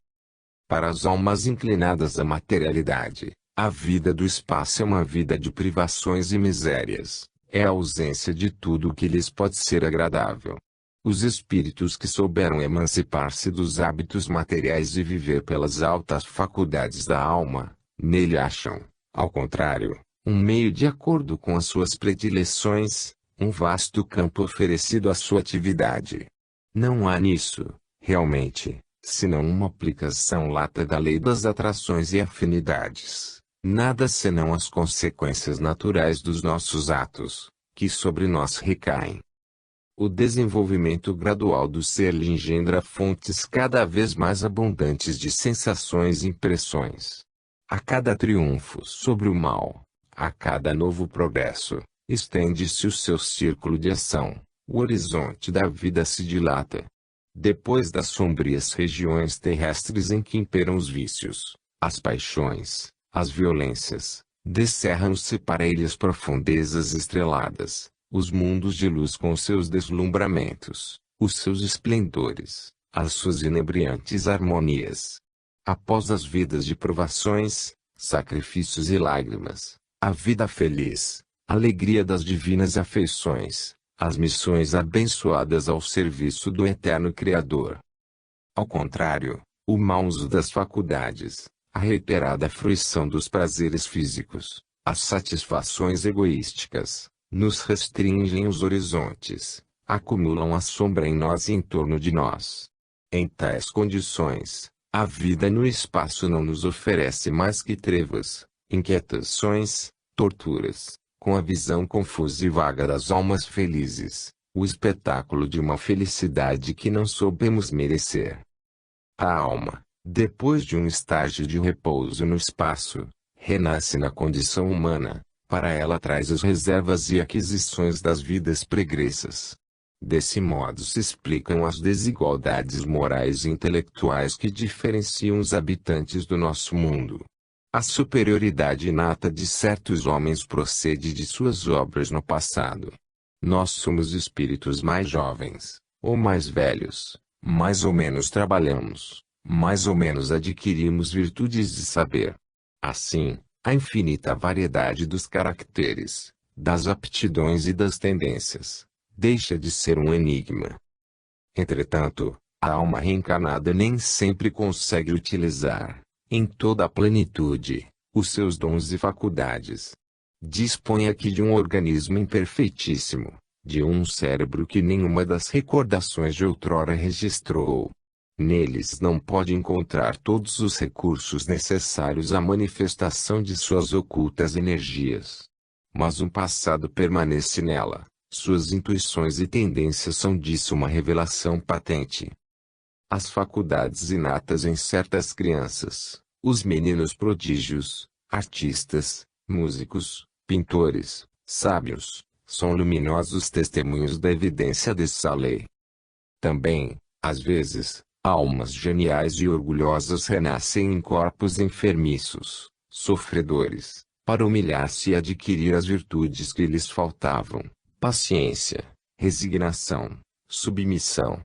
Para as almas inclinadas à materialidade, a vida do espaço é uma vida de privações e misérias, é a ausência de tudo o que lhes pode ser agradável. Os espíritos que souberam emancipar-se dos hábitos materiais e viver pelas altas faculdades da alma, nele acham, ao contrário, um meio de acordo com as suas predileções, um vasto campo oferecido à sua atividade. Não há nisso, realmente, senão uma aplicação lata da lei das atrações e afinidades, nada senão as consequências naturais dos nossos atos, que sobre nós recaem. O desenvolvimento gradual do ser lhe engendra fontes cada vez mais abundantes de sensações e impressões. A cada triunfo sobre o mal, a cada novo progresso, estende-se o seu círculo de ação, o horizonte da vida se dilata. Depois das sombrias regiões terrestres em que imperam os vícios, as paixões, as violências, descerram-se para ilhas profundezas estreladas, os mundos de luz com seus deslumbramentos, os seus esplendores, as suas inebriantes harmonias. Após as vidas de provações, sacrifícios e lágrimas, a vida feliz, alegria das divinas afeições, as missões abençoadas ao serviço do eterno Criador. Ao contrário, o mau uso das faculdades, a reiterada fruição dos prazeres físicos, as satisfações egoísticas, nos restringem os horizontes, acumulam a sombra em nós e em torno de nós. Em tais condições, a vida no espaço não nos oferece mais que trevas, inquietações, torturas, com a visão confusa e vaga das almas felizes, o espetáculo de uma felicidade que não soubemos merecer. A alma, depois de um estágio de repouso no espaço, renasce na condição humana. Para ela traz as reservas e aquisições das vidas pregressas. Desse modo se explicam as desigualdades morais e intelectuais que diferenciam os habitantes do nosso mundo. A superioridade inata de certos homens procede de suas obras no passado. Nós somos espíritos mais jovens, ou mais velhos, mais ou menos trabalhamos, mais ou menos adquirimos virtudes de saber. Assim, a infinita variedade dos caracteres, das aptidões e das tendências, deixa de ser um enigma. Entretanto, a alma reencarnada nem sempre consegue utilizar, em toda a plenitude, os seus dons e faculdades. Dispõe aqui de um organismo imperfeitíssimo, de um cérebro que nenhuma das recordações de outrora registrou. Neles não pode encontrar todos os recursos necessários à manifestação de suas ocultas energias. Mas um passado permanece nela, suas intuições e tendências são disso uma revelação patente. As faculdades inatas em certas crianças, os meninos prodígios, artistas, músicos, pintores, sábios, são luminosos testemunhos da evidência dessa lei. Também, às vezes, almas geniais e orgulhosas renascem em corpos enfermiços, sofredores, para humilhar-se e adquirir as virtudes que lhes faltavam: paciência, resignação, submissão.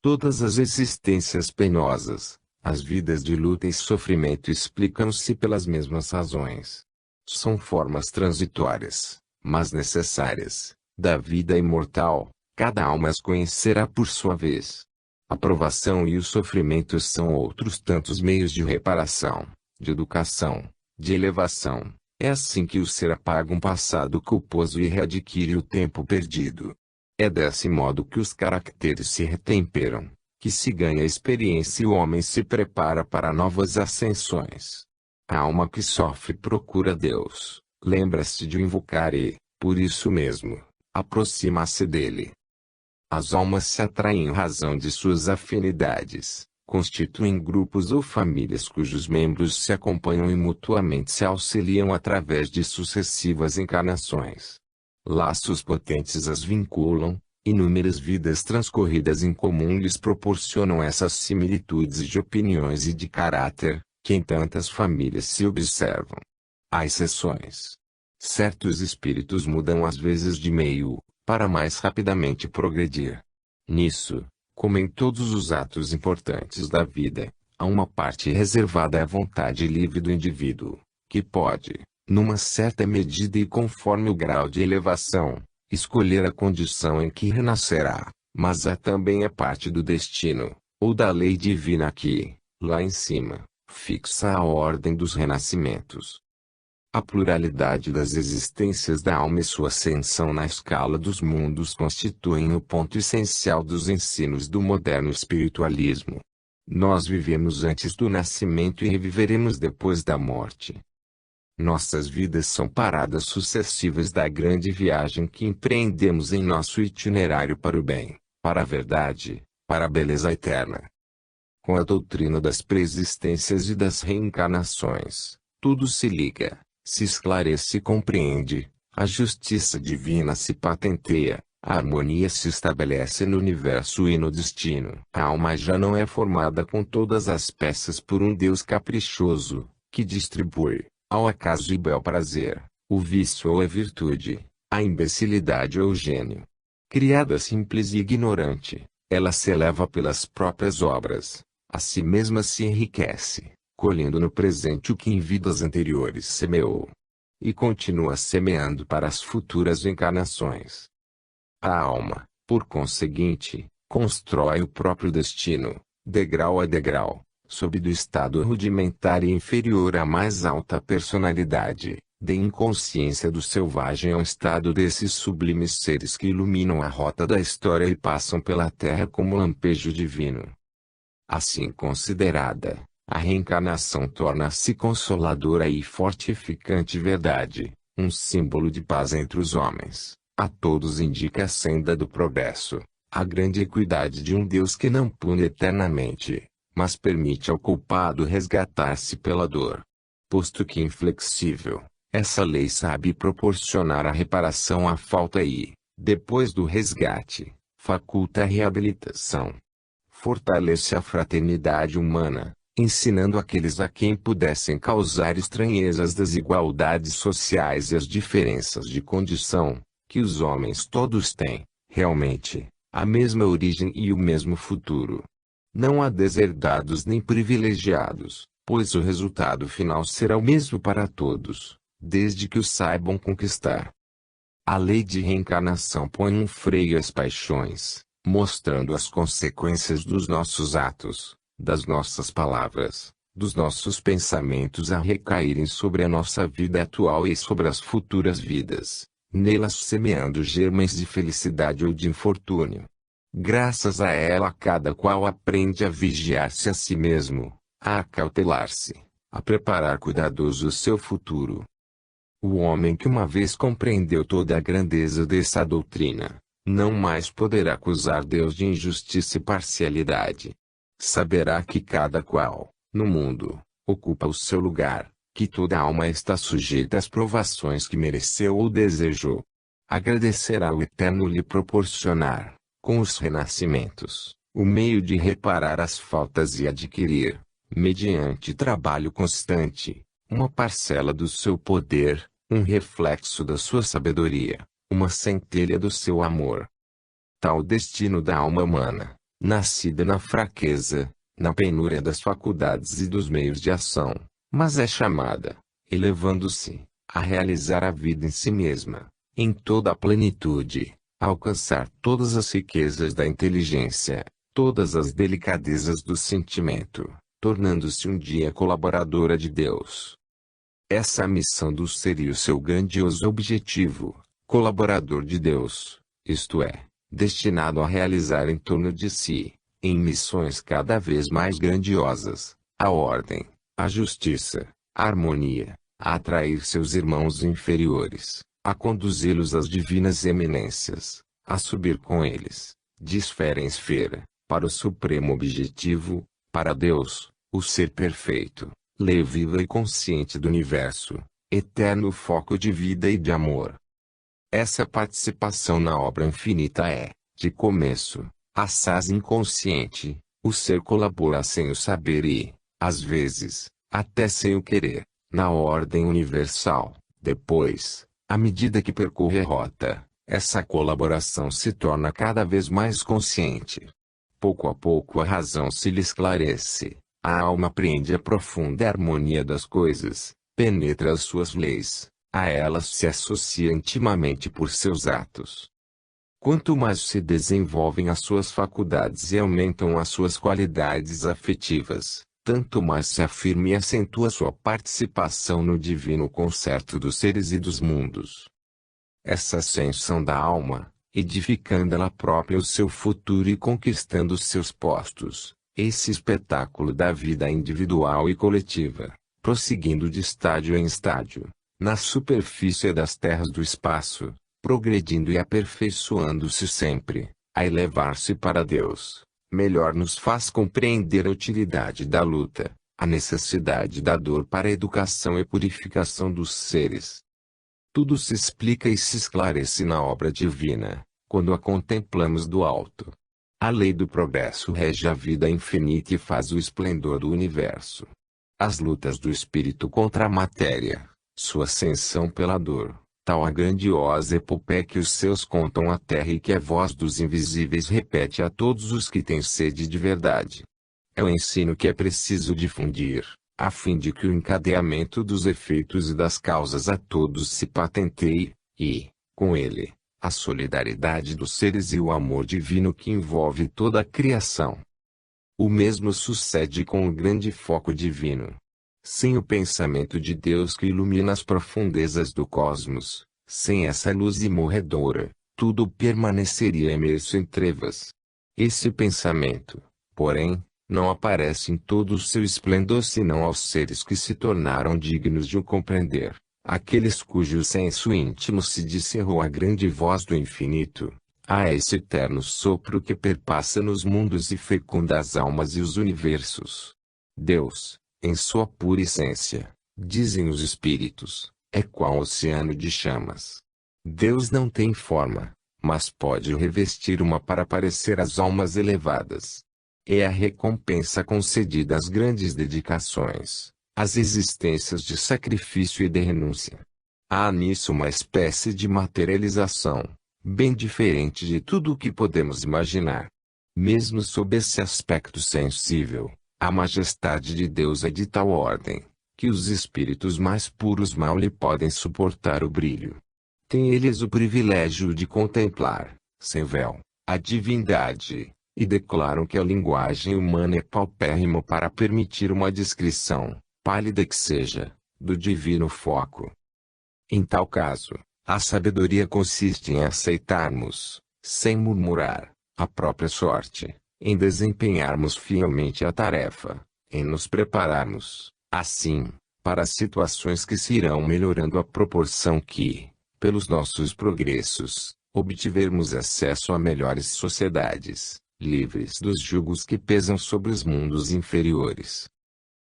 Todas as existências penosas, as vidas de luta e sofrimento explicam-se pelas mesmas razões. São formas transitórias, mas necessárias, da vida imortal. Cada alma as conhecerá por sua vez. A provação e o sofrimento são outros tantos meios de reparação, de educação, de elevação. É assim que o ser apaga um passado culposo e readquire o tempo perdido. É desse modo que os caracteres se retemperam, que se ganha experiência e o homem se prepara para novas ascensões. A alma que sofre procura Deus, lembra-se de o invocar e, por isso mesmo, aproxima-se dele. As almas se atraem em razão de suas afinidades, constituem grupos ou famílias cujos membros se acompanham e mutuamente se auxiliam através de sucessivas encarnações. Laços potentes as vinculam, inúmeras vidas transcorridas em comum lhes proporcionam essas similitudes de opiniões e de caráter, que em tantas famílias se observam. Há exceções. Certos espíritos mudam às vezes de meio, para mais rapidamente progredir. Nisso, como em todos os atos importantes da vida, há uma parte reservada à vontade livre do indivíduo, que pode, numa certa medida e conforme o grau de elevação, escolher a condição em que renascerá, mas há também a parte do destino, ou da lei divina que, lá em cima, fixa a ordem dos renascimentos. A pluralidade das existências da alma e sua ascensão na escala dos mundos constituem o ponto essencial dos ensinos do moderno espiritualismo. Nós vivemos antes do nascimento e reviveremos depois da morte. Nossas vidas são paradas sucessivas da grande viagem que empreendemos em nosso itinerário para o bem, para a verdade, para a beleza eterna. Com a doutrina das preexistências e das reencarnações, tudo se liga, se esclarece e compreende, a justiça divina se patenteia, a harmonia se estabelece no universo e no destino. A alma já não é formada com todas as peças por um Deus caprichoso, que distribui, ao acaso e bel prazer, o vício ou a virtude, a imbecilidade ou o gênio. Criada simples e ignorante, ela se eleva pelas próprias obras, a si mesma se enriquece, colhendo no presente o que em vidas anteriores semeou. E continua semeando para as futuras encarnações. A alma, por conseguinte, constrói o próprio destino, degrau a degrau, sob do estado rudimentar e inferior à mais alta personalidade, de inconsciência do selvagem ao estado desses sublimes seres que iluminam a rota da história e passam pela terra como lampejo divino. Assim considerada, a reencarnação torna-se consoladora e fortificante verdade, um símbolo de paz entre os homens, a todos indica a senda do progresso, a grande equidade de um Deus que não pune eternamente, mas permite ao culpado resgatar-se pela dor. Posto que inflexível, essa lei sabe proporcionar a reparação à falta e, depois do resgate, faculta a reabilitação. Fortalece a fraternidade humana, ensinando aqueles a quem pudessem causar estranheza as desigualdades sociais e as diferenças de condição, que os homens todos têm, realmente, a mesma origem e o mesmo futuro. Não há deserdados nem privilegiados, pois o resultado final será o mesmo para todos, desde que o saibam conquistar. A lei de reencarnação põe um freio às paixões, mostrando as consequências dos nossos atos, das nossas palavras, dos nossos pensamentos a recaírem sobre a nossa vida atual e sobre as futuras vidas, nelas semeando germens de felicidade ou de infortúnio. Graças a ela cada qual aprende a vigiar-se a si mesmo, a acautelar-se, a preparar cuidadoso o seu futuro. O homem que uma vez compreendeu toda a grandeza dessa doutrina, não mais poderá acusar Deus de injustiça e parcialidade. Saberá que cada qual, no mundo, ocupa o seu lugar, que toda alma está sujeita às provações que mereceu ou desejou. Agradecerá ao Eterno lhe proporcionar, com os renascimentos, o meio de reparar as faltas e adquirir, mediante trabalho constante, uma parcela do seu poder, um reflexo da sua sabedoria, uma centelha do seu amor. Tal destino da alma humana, nascida na fraqueza, na penúria das faculdades e dos meios de ação, mas é chamada, elevando-se, a realizar a vida em si mesma, em toda a plenitude, a alcançar todas as riquezas da inteligência, todas as delicadezas do sentimento, tornando-se um dia colaboradora de Deus. Essa missão do ser e o seu grandioso objetivo, colaborador de Deus, isto é, destinado a realizar em torno de si, em missões cada vez mais grandiosas, a ordem, a justiça, a harmonia, a atrair seus irmãos inferiores, a conduzi-los às divinas eminências, a subir com eles, de esfera em esfera, para o supremo objetivo, para Deus, o ser perfeito, lei viva e consciente do universo, eterno foco de vida e de amor. Essa participação na obra infinita é, de começo, assaz inconsciente, o ser colabora sem o saber e, às vezes, até sem o querer, na ordem universal. Depois, à medida que percorre a rota, essa colaboração se torna cada vez mais consciente. Pouco a pouco a razão se lhe esclarece, a alma apreende a profunda harmonia das coisas, penetra as suas leis, a elas se associa intimamente por seus atos. Quanto mais se desenvolvem as suas faculdades e aumentam as suas qualidades afetivas, tanto mais se afirma e acentua sua participação no divino concerto dos seres e dos mundos. Essa ascensão da alma, edificando ela própria o seu futuro e conquistando seus postos, esse espetáculo da vida individual e coletiva, prosseguindo de estádio em estádio, na superfície das terras do espaço, progredindo e aperfeiçoando-se sempre, a elevar-se para Deus, melhor nos faz compreender a utilidade da luta, a necessidade da dor para a educação e purificação dos seres. Tudo se explica e se esclarece na obra divina, quando a contemplamos do alto. A lei do progresso rege a vida infinita e faz o esplendor do universo. As lutas do espírito contra a matéria, sua ascensão pela dor, tal a grandiosa epopeia que os seus contam à terra e que a voz dos invisíveis repete a todos os que têm sede de verdade. É o ensino que é preciso difundir, a fim de que o encadeamento dos efeitos e das causas a todos se patenteie, e, com ele, a solidariedade dos seres e o amor divino que envolve toda a criação. O mesmo sucede com o grande foco divino. Sem o pensamento de Deus que ilumina as profundezas do cosmos, sem essa luz imorredora, tudo permaneceria imerso em trevas. Esse pensamento, porém, não aparece em todo o seu esplendor senão aos seres que se tornaram dignos de o compreender, aqueles cujo senso íntimo se descerrou à grande voz do infinito, a esse eterno sopro que perpassa nos mundos e fecunda as almas e os universos. Deus, em sua pura essência, dizem os espíritos, é qual oceano de chamas. Deus não tem forma, mas pode revestir uma para parecer às almas elevadas. É a recompensa concedida às grandes dedicações, às existências de sacrifício e de renúncia. Há nisso uma espécie de materialização, bem diferente de tudo o que podemos imaginar. Mesmo sob esse aspecto sensível, a majestade de Deus é de tal ordem, que os espíritos mais puros mal lhe podem suportar o brilho. Têm eles o privilégio de contemplar, sem véu, a divindade, e declaram que a linguagem humana é paupérrima para permitir uma descrição, pálida que seja, do divino foco. Em tal caso, a sabedoria consiste em aceitarmos, sem murmurar, a própria sorte, em desempenharmos fielmente a tarefa, em nos prepararmos, assim, para as situações que se irão melhorando à proporção que, pelos nossos progressos, obtivermos acesso a melhores sociedades, livres dos jugos que pesam sobre os mundos inferiores.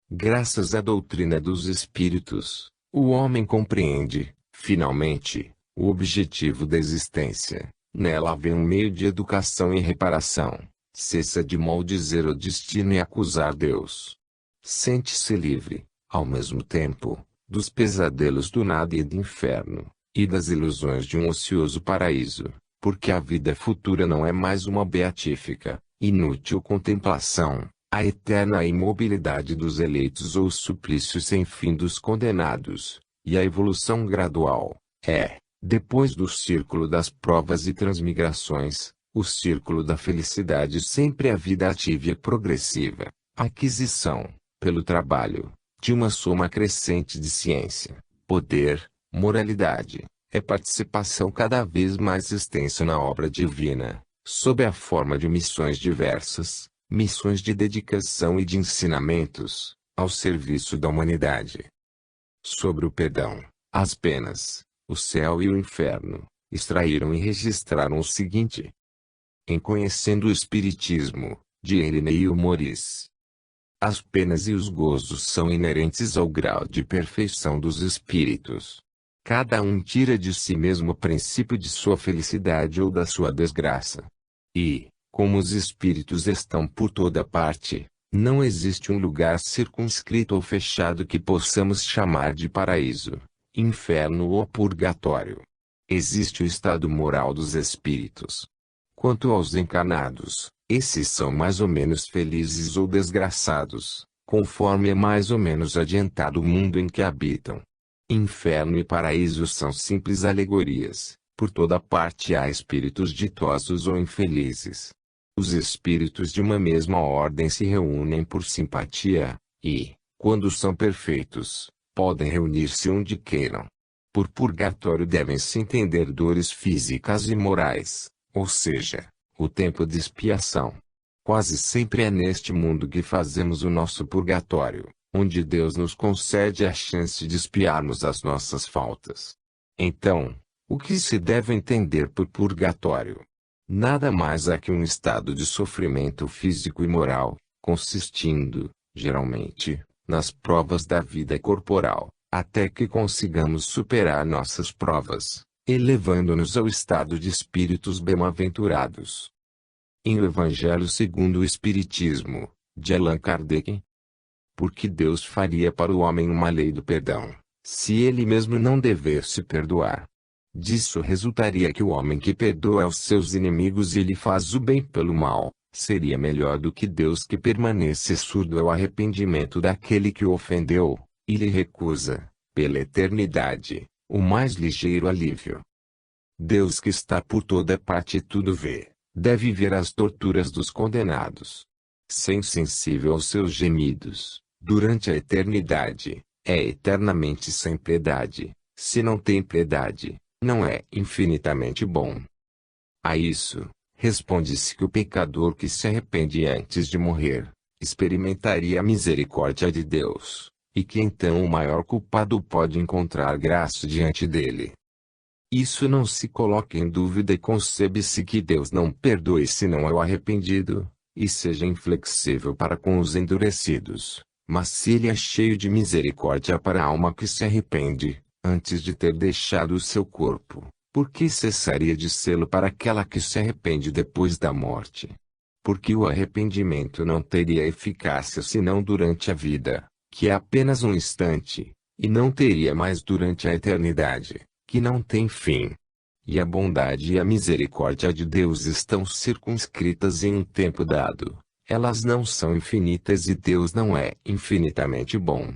Graças à doutrina dos espíritos, o homem compreende, finalmente, o objetivo da existência. Nela vê um meio de educação e reparação. Cessa de maldizer o destino e acusar Deus. Sente-se livre, ao mesmo tempo, dos pesadelos do nada e do inferno, e das ilusões de um ocioso paraíso, porque a vida futura não é mais uma beatífica, inútil contemplação, a eterna imobilidade dos eleitos ou o suplício sem fim dos condenados, e a evolução gradual, depois do círculo das provas e transmigrações, O círculo da felicidade sempre é a vida ativa e progressiva, a aquisição, pelo trabalho, de uma soma crescente de ciência, poder, moralidade, é participação cada vez mais extensa na obra divina, sob a forma de missões diversas, missões de dedicação e de ensinamentos, ao serviço da humanidade. Sobre o perdão, as penas, o céu e o inferno, extraíram e registraram o seguinte. Em Conhecendo o Espiritismo, de Ireneu Moriz. As penas e os gozos são inerentes ao grau de perfeição dos espíritos. Cada um tira de si mesmo o princípio de sua felicidade ou da sua desgraça. E, como os espíritos estão por toda parte, não existe um lugar circunscrito ou fechado que possamos chamar de paraíso, inferno ou purgatório. Existe o estado moral dos espíritos. Quanto aos encarnados, esses são mais ou menos felizes ou desgraçados, conforme é mais ou menos adiantado o mundo em que habitam. Inferno e paraíso são simples alegorias. Por toda parte há espíritos ditosos ou infelizes. Os espíritos de uma mesma ordem se reúnem por simpatia, e, quando são perfeitos, podem reunir-se onde queiram. Por purgatório devem-se entender dores físicas e morais, ou seja, o tempo de expiação. Quase sempre é neste mundo que fazemos o nosso purgatório, onde Deus nos concede a chance de expiarmos as nossas faltas. Então, o que se deve entender por purgatório? Nada mais é que um estado de sofrimento físico e moral, consistindo, geralmente, nas provas da vida corporal, até que consigamos superar nossas provas, elevando-nos ao estado de espíritos bem-aventurados. Em O Evangelho segundo o Espiritismo, de Allan Kardec. Porque Deus faria para o homem uma lei do perdão, se ele mesmo não devesse perdoar? Disso resultaria que o homem que perdoa aos seus inimigos e lhe faz o bem pelo mal, seria melhor do que Deus que permanece surdo ao arrependimento daquele que o ofendeu, e lhe recusa, pela eternidade, o mais ligeiro alívio. Deus que está por toda parte e tudo vê, deve ver as torturas dos condenados. Ser insensível aos seus gemidos, durante a eternidade, é eternamente sem piedade. Se não tem piedade, não é infinitamente bom. A isso, responde-se que o pecador que se arrepende antes de morrer, experimentaria a misericórdia de Deus, e que então o maior culpado pode encontrar graça diante dele. Isso não se coloca em dúvida e concebe-se que Deus não perdoe senão ao arrependido, e seja inflexível para com os endurecidos, mas se ele é cheio de misericórdia para a alma que se arrepende, antes de ter deixado o seu corpo, por que cessaria de sê-lo para aquela que se arrepende depois da morte? Porque o arrependimento não teria eficácia senão durante a vida, que é apenas um instante, e não teria mais durante a eternidade, que não tem fim. E a bondade e a misericórdia de Deus estão circunscritas em um tempo dado, elas não são infinitas e Deus não é infinitamente bom.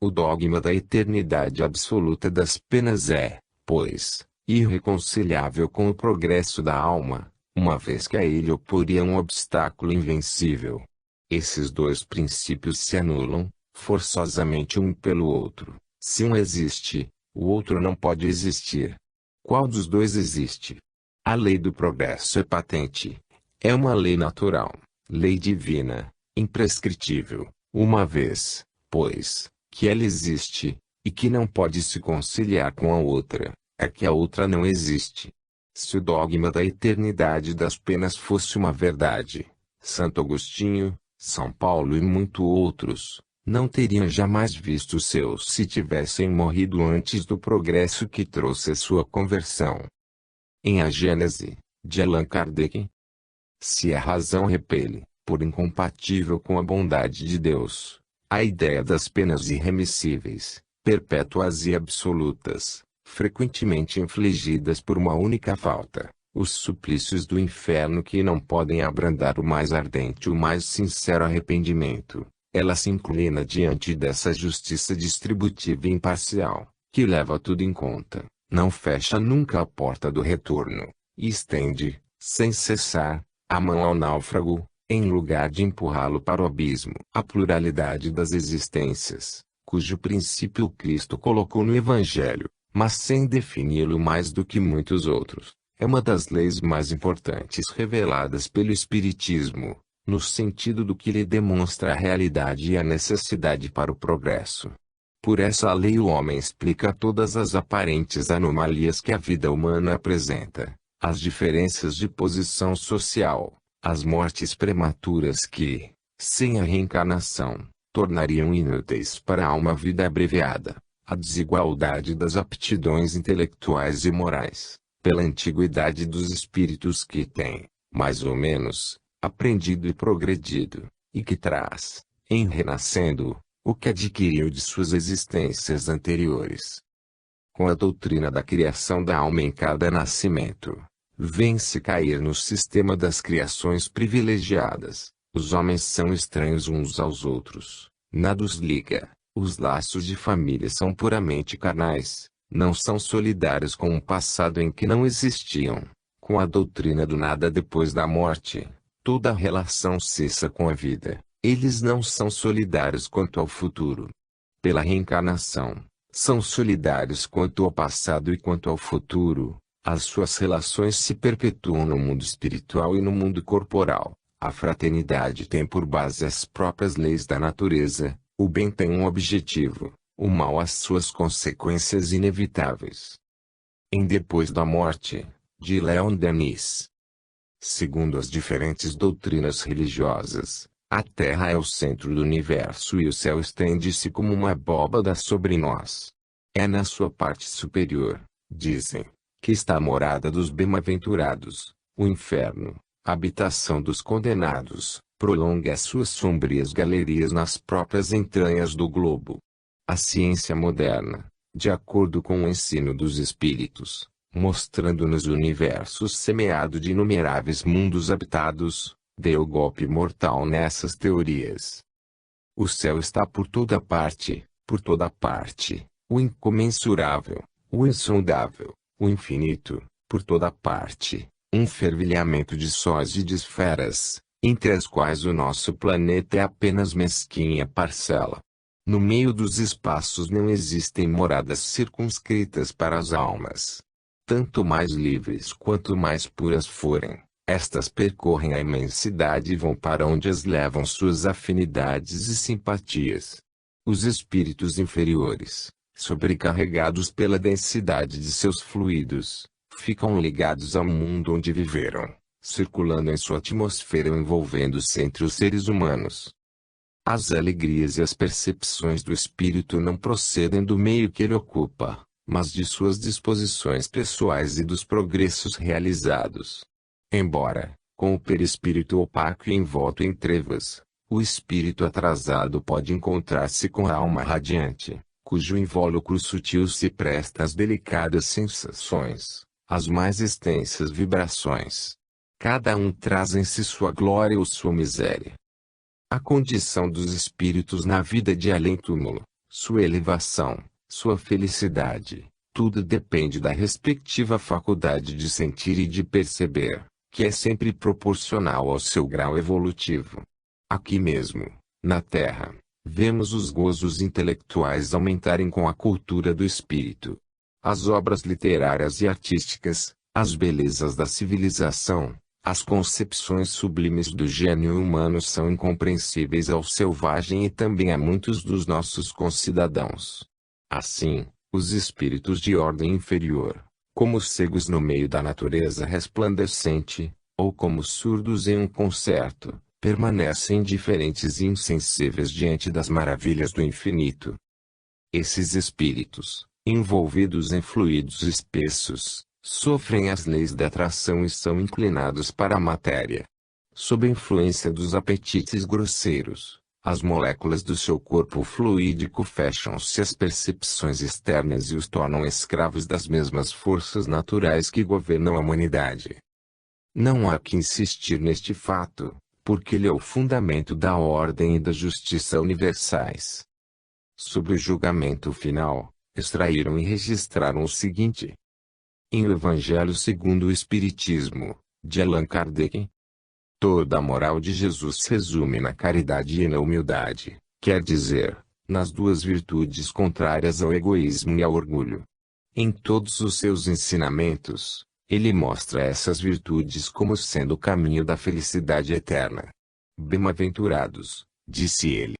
O dogma da eternidade absoluta das penas é, pois, irreconciliável com o progresso da alma, uma vez que a ele oporia um obstáculo invencível. Esses dois princípios se anulam, forçosamente um pelo outro. Se um existe, o outro não pode existir. Qual dos dois existe? A lei do progresso é patente. É uma lei natural, lei divina, imprescritível, uma vez, pois, que ela existe, e que não pode se conciliar com a outra, é que a outra não existe. Se o dogma da eternidade das penas fosse uma verdade, Santo Agostinho, São Paulo e muitos outros, não teriam jamais visto os seus se tivessem morrido antes do progresso que trouxe a sua conversão. Em A Gênese, de Allan Kardec. Se a razão repele, por incompatível com a bondade de Deus, a ideia das penas irremissíveis, perpétuas e absolutas, frequentemente infligidas por uma única falta, os suplícios do inferno que não podem abrandar o mais ardente e o mais sincero arrependimento, ela se inclina diante dessa justiça distributiva e imparcial, que leva tudo em conta, não fecha nunca a porta do retorno, e estende, sem cessar, a mão ao náufrago, em lugar de empurrá-lo para o abismo. A pluralidade das existências, cujo princípio Cristo colocou no Evangelho, mas sem defini-lo mais do que muitos outros, é uma das leis mais importantes reveladas pelo Espiritismo, no sentido do que lhe demonstra a realidade e a necessidade para o progresso. Por essa lei o homem explica todas as aparentes anomalias que a vida humana apresenta, as diferenças de posição social, as mortes prematuras que, sem a reencarnação, tornariam inúteis para uma vida abreviada, a desigualdade das aptidões intelectuais e morais, pela antiguidade dos espíritos que têm, mais ou menos, aprendido e progredido, e que traz, em renascendo, o que adquiriu de suas existências anteriores. Com a doutrina da criação da alma em cada nascimento, vem-se cair no sistema das criações privilegiadas. Os homens são estranhos uns aos outros, nada os liga, os laços de família são puramente carnais, não são solidários com um passado em que não existiam. Com a doutrina do nada depois da morte, toda relação cessa com a vida. Eles não são solidários quanto ao futuro. Pela reencarnação, são solidários quanto ao passado e quanto ao futuro. As suas relações se perpetuam no mundo espiritual e no mundo corporal. A fraternidade tem por base as próprias leis da natureza. O bem tem um objetivo, o mal as suas consequências inevitáveis. Em Depois da Morte, de Leon Denis. Segundo as diferentes doutrinas religiosas, a Terra é o centro do universo e o céu estende-se como uma abóbada sobre nós. É na sua parte superior, dizem, que está a morada dos bem-aventurados. O inferno, a habitação dos condenados, prolonga as suas sombrias galerias nas próprias entranhas do globo. A ciência moderna, de acordo com o ensino dos espíritos, mostrando-nos o universo semeado de inumeráveis mundos habitados, deu golpe mortal nessas teorias. O céu está por toda parte, o incomensurável, o insondável, o infinito, por toda parte, um fervilhamento de sóis e de esferas, entre as quais o nosso planeta é apenas mesquinha parcela. No meio dos espaços não existem moradas circunscritas para as almas. Tanto mais livres quanto mais puras forem, estas percorrem a imensidade e vão para onde as levam suas afinidades e simpatias. Os espíritos inferiores, sobrecarregados pela densidade de seus fluidos, ficam ligados ao mundo onde viveram, circulando em sua atmosfera ou envolvendo-se entre os seres humanos. As alegrias e as percepções do espírito não procedem do meio que ele ocupa, mas de suas disposições pessoais e dos progressos realizados. Embora, com o perispírito opaco e envolto em trevas, o espírito atrasado pode encontrar-se com a alma radiante, cujo invólucro sutil se presta às delicadas sensações, às mais extensas vibrações. Cada um traz em si sua glória ou sua miséria. A condição dos espíritos na vida de além-túmulo, sua elevação, sua felicidade, tudo depende da respectiva faculdade de sentir e de perceber, que é sempre proporcional ao seu grau evolutivo. Aqui mesmo, na Terra, vemos os gozos intelectuais aumentarem com a cultura do espírito. As obras literárias e artísticas, as belezas da civilização, as concepções sublimes do gênio humano são incompreensíveis ao selvagem e também a muitos dos nossos concidadãos. Assim, os espíritos de ordem inferior, como cegos no meio da natureza resplandecente, ou como surdos em um concerto, permanecem indiferentes e insensíveis diante das maravilhas do infinito. Esses espíritos, envolvidos em fluidos espessos, sofrem as leis da atração e são inclinados para a matéria. Sob a influência dos apetites grosseiros, as moléculas do seu corpo fluídico fecham-se às percepções externas e os tornam escravos das mesmas forças naturais que governam a humanidade. Não há que insistir neste fato, porque ele é o fundamento da ordem e da justiça universais. Sobre o julgamento final, extraíram e registraram o seguinte. Em O Evangelho segundo o Espiritismo, de Allan Kardec. Toda a moral de Jesus se resume na caridade e na humildade, quer dizer, nas duas virtudes contrárias ao egoísmo e ao orgulho. Em todos os seus ensinamentos, ele mostra essas virtudes como sendo o caminho da felicidade eterna. Bem-aventurados, disse ele,